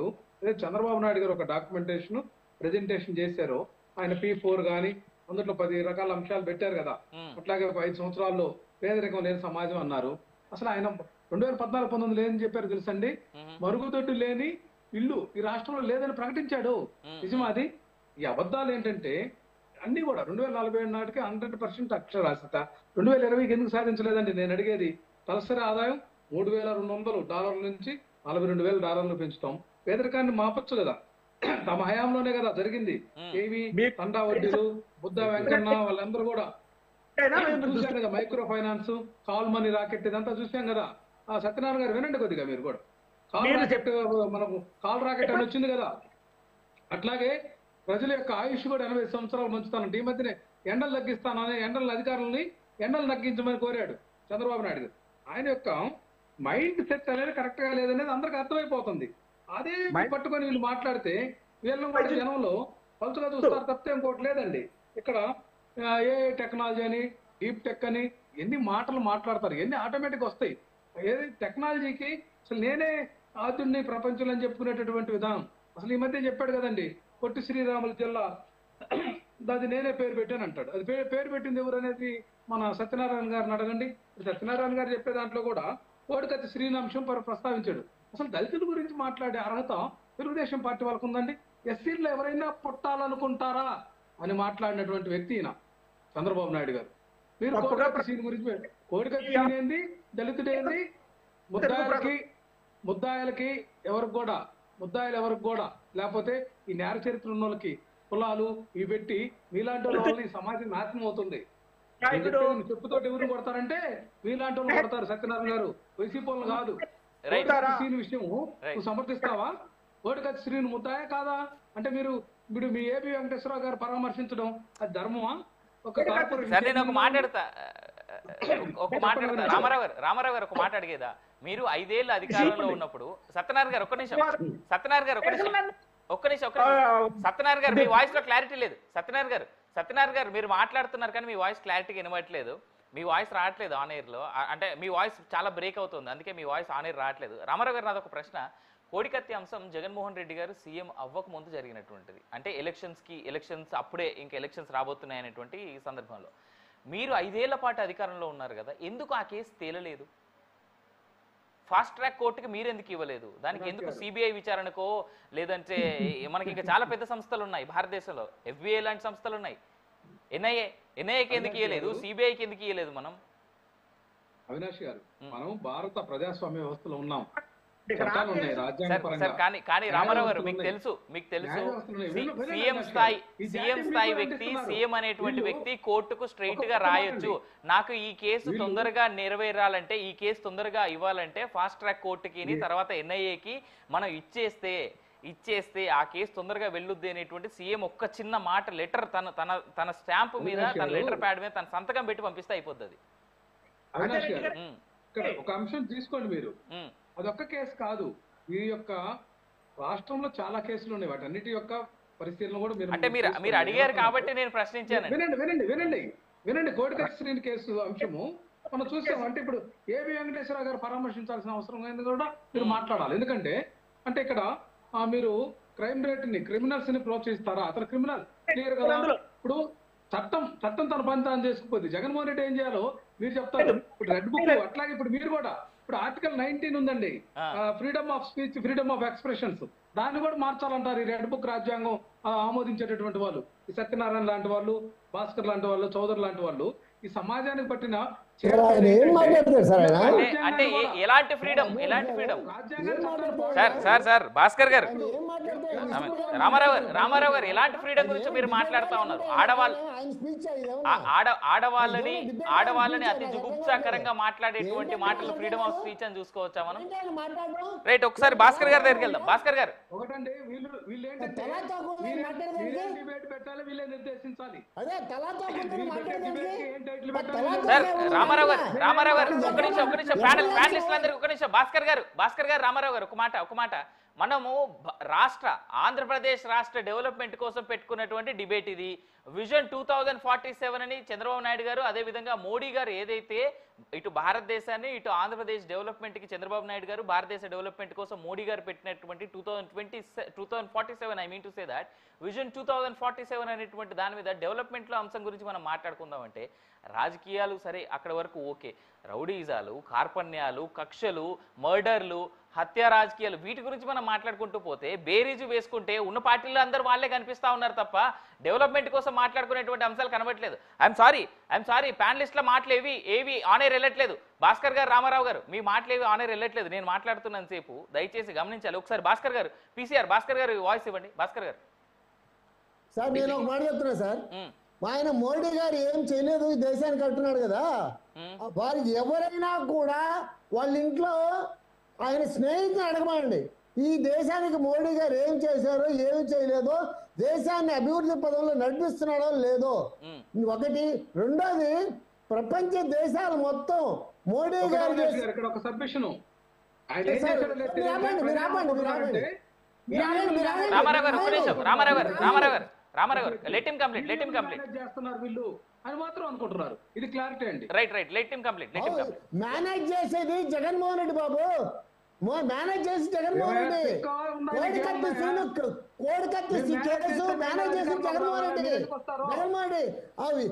Chandrababu Naidu గారు ఒక డాక్యుమెంటేషన్ ప్రెజెంటేషన్ చేశారు. ఆయన P4 కానీ అందులో 10 రకాల అంశాలు పెట్టారు కదా. అట్లాగే 5 సంవత్సరాల్లో పేదరికం లేని సమాజం అన్నారు. అసలు ఆయన 2014-19 లేదని చెప్పారు తెలుసండి. మరుగుదొడ్డు లేని ఇల్లు ఈ రాష్ట్రంలో లేదని ప్రకటించాడు. నిజమాది. ఈ అబద్ధాలు ఏంటంటే అన్ని కూడా 2047 నాటికి 100% అక్షరాస్యత. 2020కి ఎందుకు సాధించలేదండి నేను అడిగేది. తలసరి ఆదాయం $3,200 నుంచి $42,000 పెంచుతాం. పేదరికాన్ని మాపచ్చు కదా. తమ హయాంలోనే కదా జరిగింది. ఏవి తండా వడ్డీలు, బుద్ధ వెంకన్న వాళ్ళందరూ కూడా చూసాం కదా. Micro finance, call money rocket ఇదంతా చూసాం కదా. సత్యనారాయణ గారు వినండి కొద్దిగా మీరు కూడా. కాల్ రాకెట్ మనకు కాల్ రాకెట్ అని వచ్చింది కదా. అట్లాగే ప్రజల యొక్క ఆయుష్ కూడా 80 సంవత్సరాలు మంచుతానంటే ఈ మధ్యనే ఎండలు తగ్గిస్తానని అధికారులని ఎండలు తగ్గించమని కోరాడు చంద్రబాబు నాయుడు గారు. ఆయన యొక్క మైండ్ సెట్ అనేది కరెక్ట్ గా లేదనేది అందరికి అర్థమైపోతుంది. అదే పట్టుకొని వీళ్ళు మాట్లాడితే వీళ్ళని కూడా జనంలో పలుచగా చూస్తారు తప్పితే ఇంకోటి లేదండి. ఇక్కడ ఏ టెక్నాలజీ అని, డీప్ టెక్ అని ఎన్ని మాటలు మాట్లాడతారు, ఎన్ని ఆటోమేటిక్ వస్తాయి. ఏది టెక్నాలజీకి అసలు నేనే ఆధుని ప్రపంచంలో అని చెప్పుకునేటటువంటి విధానం. అసలు ఈ మధ్య చెప్పాడు కదండి, పొట్టి శ్రీరాములు జిల్లా అది నేనే పేరు పెట్టాను అంటాడు. అది పేరు పెట్టింది ఎవరు అనేది మన సత్యనారాయణ గారిని అడగండి. సత్యనారాయణ గారు చెప్పే దాంట్లో కూడా కోడికత్తి శ్రీనివాసం ప్రస్తావించాడు. అసలు దళితుల గురించి మాట్లాడే అర్హత తెలుగుదేశం పార్టీ వాళ్ళకు ఉందండి? ఎస్సీల్లో ఎవరైనా పుట్టాలనుకుంటారా అని మాట్లాడినటువంటి వ్యక్తి ఈయన చంద్రబాబు నాయుడు గారు. మీరు కోడికత్తి శ్రీని గురించి, కోడికత్తి శ్రీని ఏంది, దళితుడేంది, ముద్దాయిలకి ఎవరికి కూడా లేకపోతే ఈ నేర చరిత్ర ఉన్న వాళ్ళకి కులాలు ఇవి పెట్టి మీలాంటి వాళ్ళ ఈ సమాజం నాశనం అవుతుంది. చెప్పుతోటి ఎవరు కొడతారంటే మీలాంటి వాళ్ళు కొడతారు. సత్యనారాయణ గారు వైసీపీ వాళ్ళు కాదు. శ్రీని విషయం నువ్వు సమర్థిస్తావా? కోడికత్తి శ్రీని ముద్దాయా కాదా అంటే మీరు మీ ఏబి వెంకటేశ్వరరావు గారు పరామర్శించడం అది ధర్మమా? నేను ఒక మాట్లాడతా రామారావు గారు ఒక మాట అడిగేదా? మీరు 5 ఏళ్ళు అధికారంలో ఉన్నప్పుడు సత్యనారాయణ గారు ఒక్క నిమిషం సత్యనారాయణ గారు మీ వాయిస్ లో క్లారిటీ లేదు. సత్యనారాయణ గారు మీరు మాట్లాడుతున్నారు కానీ మీ వాయిస్ క్లారిటీగా వినబట్లేదు. మీ వాయిస్ రావట్లేదు ఆన్ ఎయిర్ లో, అంటే మీ వాయిస్ చాలా బ్రేక్ అవుతుంది, అందుకే మీ వాయిస్ ఆన్ ఎయిర్ రావట్లేదు. రామారావు గారు నాదొక ప్రశ్న. కోడికత్తి అంశం జగన్మోహన్ రెడ్డి గారు సీఎం అవ్వక ముందు జరిగినటువంటిది, అంటే ఎలక్షన్స్ అప్పుడే ఇంకా ఎలక్షన్స్ రాబోతున్నాయి అనేటువంటి ఈ సందర్భంలో మీరు 5 ఏళ్ల పాటు అధికారంలో ఉన్నారు కదా, ఎందుకు ఆ కేసు తేలలేదు? ఫాస్ట్ ట్రాక్ కోర్టుకి మీరు ఎందుకు ఇవ్వలేదు? దానికి ఎందుకు సిబిఐ విచారణకో లేదంటే మనకి ఇంకా చాలా పెద్ద సంస్థలు ఉన్నాయి భారతదేశంలో, FBI లాంటి సంస్థలు ఉన్నాయి, ఎన్ఐఏకి ఎందుకు ఇవ్వలేదు, సిబిఐకి ఎందుకు ఇవ్వలేదు? మనం అవినాష్ గారు మనం భారత ప్రజాస్వామ్య వ్యవస్థలో ఉన్నాం. కానీ రామారావు గారు మీకు తెలుసు సీఎం స్థాయి వ్యక్తి, సీఎం అనేటువంటి వ్యక్తి కోర్టుకు స్ట్రైట్ గా రాయొచ్చు, నాకు ఈ కేసు తొందరగా నెరవేరాలంటే, ఈ కేసు తొందరగా ఇవ్వాలంటే ఫాస్ట్ ట్రాక్ కోర్టుకి తర్వాత ఎన్ఐఏకి మనం ఇచ్చేస్తే ఆ కేసు తొందరగా వెళ్ళొద్ది అనేటువంటి సీఎం ఒక్క చిన్న మాట లెటర్ తన స్టాంప్ మీద, తన లెటర్ ప్యాడ్ మీద తన సంతకం పెట్టి పంపిస్తే అయిపోతుంది. ఒక అంశం తీసుకోండి మీరు, అదొక్క కేసు కాదు, ఈ యొక్క రాష్ట్రంలో చాలా కేసులు ఉన్నాయి, వాటన్నిటి యొక్క పరిస్థితులను కూడా అంటే మీరు అడిగారు కాబట్టి నేను ప్రశ్నించాను. వినండి కోడికత్తి శ్రీని కేసు అంశము మనం చూసాం. అంటే ఇప్పుడు ఏబి వెంకటేశ్వరరావు గారు పరామర్శించాల్సిన అవసరం అయింది కూడా మీరు మాట్లాడాలి. ఎందుకంటే అంటే ఇక్కడ మీరు క్రైమ్ రేట్ని, క్రిమినల్స్ ని ప్రోత్సహిస్తారా? అతను క్రిమినల్ క్లియర్ కదా. ఇప్పుడు చట్టం తన పని తాను చేసుకుపోద్ది. జగన్మోహన్ రెడ్డి ఏం చేయాలో మీరు చెప్తారు. ఇప్పుడు రెడ్ బుక్ అట్లాగే ఇప్పుడు మీరు కూడా ఇప్పుడు ఆర్టికల్ 19 ఉందండి, freedom of speech, freedom of expressions, దాన్ని కూడా మార్చాలంటారు ఈ రెడ్ బుక్ రాజ్యాంగం ఆమోదించేటటువంటి వాళ్ళు, ఈ సత్యనారాయణ లాంటి వాళ్ళు, భాస్కర్ లాంటి వాళ్ళు, చౌదరి లాంటి వాళ్ళు ఈ సమాజానికి పట్టిన అంటే ఎలాంటి ఫ్రీడమ్ సార్ భాస్కర్ గారు, రామారావు గారు ఎలాంటి ఫ్రీడమ్ గురించి మీరు మాట్లాడుతా ఉన్నారు? ఆడవాళ్ళని అతి జుగుప్సాకరంగా మాట్లాడేటువంటి మాటలు ఫ్రీడమ్ ఆఫ్ స్పీచ్ అని చూసుకోవచ్చా మనం? రైట్, ఒకసారి భాస్కర్ గారి దగ్గరికి వెళ్దాం. భాస్కర్ గారు, సార్ రామారావు గారు ఒక్క నిమిషం ప్యానలిస్టులందరికీ ఒక్క నిమిషం. భాస్కర్ గారు రామారావు గారు ఒక మాట మనము ఆంధ్రప్రదేశ్ రాష్ట్ర డెవలప్మెంట్ కోసం పెట్టుకున్నటువంటి డిబేట్ ఇది. విజన్ 2047 అని చంద్రబాబు నాయుడు గారు, అదేవిధంగా మోడీ గారు ఏదైతే ఇటు భారతదేశాన్ని ఇటు ఆంధ్రప్రదేశ్ డెవలప్మెంట్కి చంద్రబాబు నాయుడు గారు భారతదేశ డెవలప్మెంట్ కోసం మోడీ గారు పెట్టినటువంటి 2047 I mean to say that vision 2047 అనేటువంటి దాని మీద డెవలప్మెంట్లో అంశం గురించి మనం మాట్లాడుకుందామంటే రాజకీయాలు సరే అక్కడ వరకు ఓకే, రౌడీజాలు, కార్పణ్యాలు, కక్షలు, మర్డర్లు, హత్య రాజకీయాలు వీటి గురించి మనం మాట్లాడుకుంటూ పోతే బేరీజు వేసుకుంటే ఉన్న పార్టీలో అందరూ వాళ్ళే కనిపిస్తా ఉన్నారు తప్ప డెవలప్మెంట్ కోసం మాట్లాడుకునేటువంటి అంశాలు కనబడట్లేదు. ఐఎమ్ సారీ ప్యానలిస్ట్ల మాటలు ఏవి ఆన్ ఎయిర్ వెళ్ళట్లేదు. భాస్కర్ గారు, రామారావు గారు మీ మాటలు ఏవి ఆన్ ఎయిర్ వెళ్ళట్లేదు. నేను మాట్లాడుతున్నంత సేపు దయచేసి గమనించాలి. ఒకసారి భాస్కర్ గారు, భాస్కర్ గారు వాయిస్ ఇవ్వండి. భాస్కర్ గారు సార్, నేను ఒక మాట చెప్తున్నా సార్, ఆయన మోడీ గారు ఏం చేయలేదు ఈ దేశానికి అంటున్నాడు కదా, వారికి ఎవరైనా కూడా వాళ్ళ ఇంట్లో ఆయన స్నేహితుని అడగమండి, ఈ దేశానికి మోడీ గారు ఏం చేశారో ఏమి చేయలేదో, దేశాన్ని అభివృద్ధి పదంలో నడిపిస్తున్నాడో లేదో ఒకటి. రెండోది, ప్రపంచ దేశాలు మొత్తం మోడీ గారు ఇది క్లారిటీ అండి. మేనేజ్ చేసేది జగన్మోహన్ రెడ్డి బాబు. మేనేజ్ చేసి జగన్మోహన్ రెడ్డి కోడికత్తి శ్రీను కోడికత్తి కేసు మేనేజ్ చేసి జగన్మోహన్ రెడ్డి అవి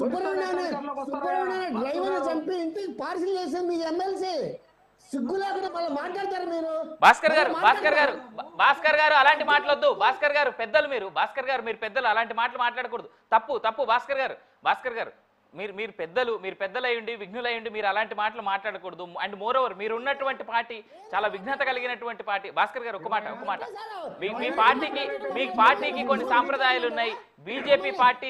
సుబ్రహ్మణ్యాన్ని డ్రైవర్ చంపి ఇంటికి పార్సిల్ చేసింది మీ ఎమ్మెల్సీ. సిగ్గు లేకుండా మళ్ళీ మాట్లాడతారు మీరు. భాస్కర్ గారు అలాంటి మాట్లాడొద్దు. భాస్కర్ గారు పెద్దలు మీరు. భాస్కర్ గారు మీరు పెద్దలు, అలాంటి మాటలు మాట్లాడకూడదు. తప్పు భాస్కర్ గారు మీరు పెద్దలయ్యండి, విఘ్నులయ్యండి, మీరు అలాంటి మాటలు మాట్లాడకూడదు. అండ్ మోర్ ఓవర్ మీరు ఉన్నటువంటి పార్టీ చాలా విఘ్నత కలిగినటువంటి పార్టీ. భాస్కర్ గారు ఒక మాట మీ పార్టీకి కొన్ని సాంప్రదాయాలు ఉన్నాయి. బీజేపీ పార్టీ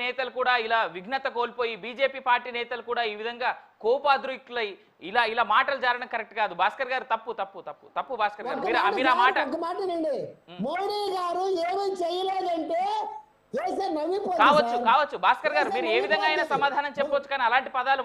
నేతలు కూడా ఇలా విఘ్నత కోల్పోయి, బీజేపీ పార్టీ నేతలు కూడా ఈ విధంగా కోపాద్రిక్తులై ఇలా మాటలు జారడం కరెక్ట్ కాదు. భాస్కర్ గారు తప్పు భాస్కర్ గారు మీరు ఆ మాట. మోడీ గారు ఏమీ చేయలేదంటే కావచ్చు భాస్కర్ గారు మీరు ఏ విధంగా అయినా సమాధానం చెప్పొచ్చు, కానీ అలాంటి పదాలు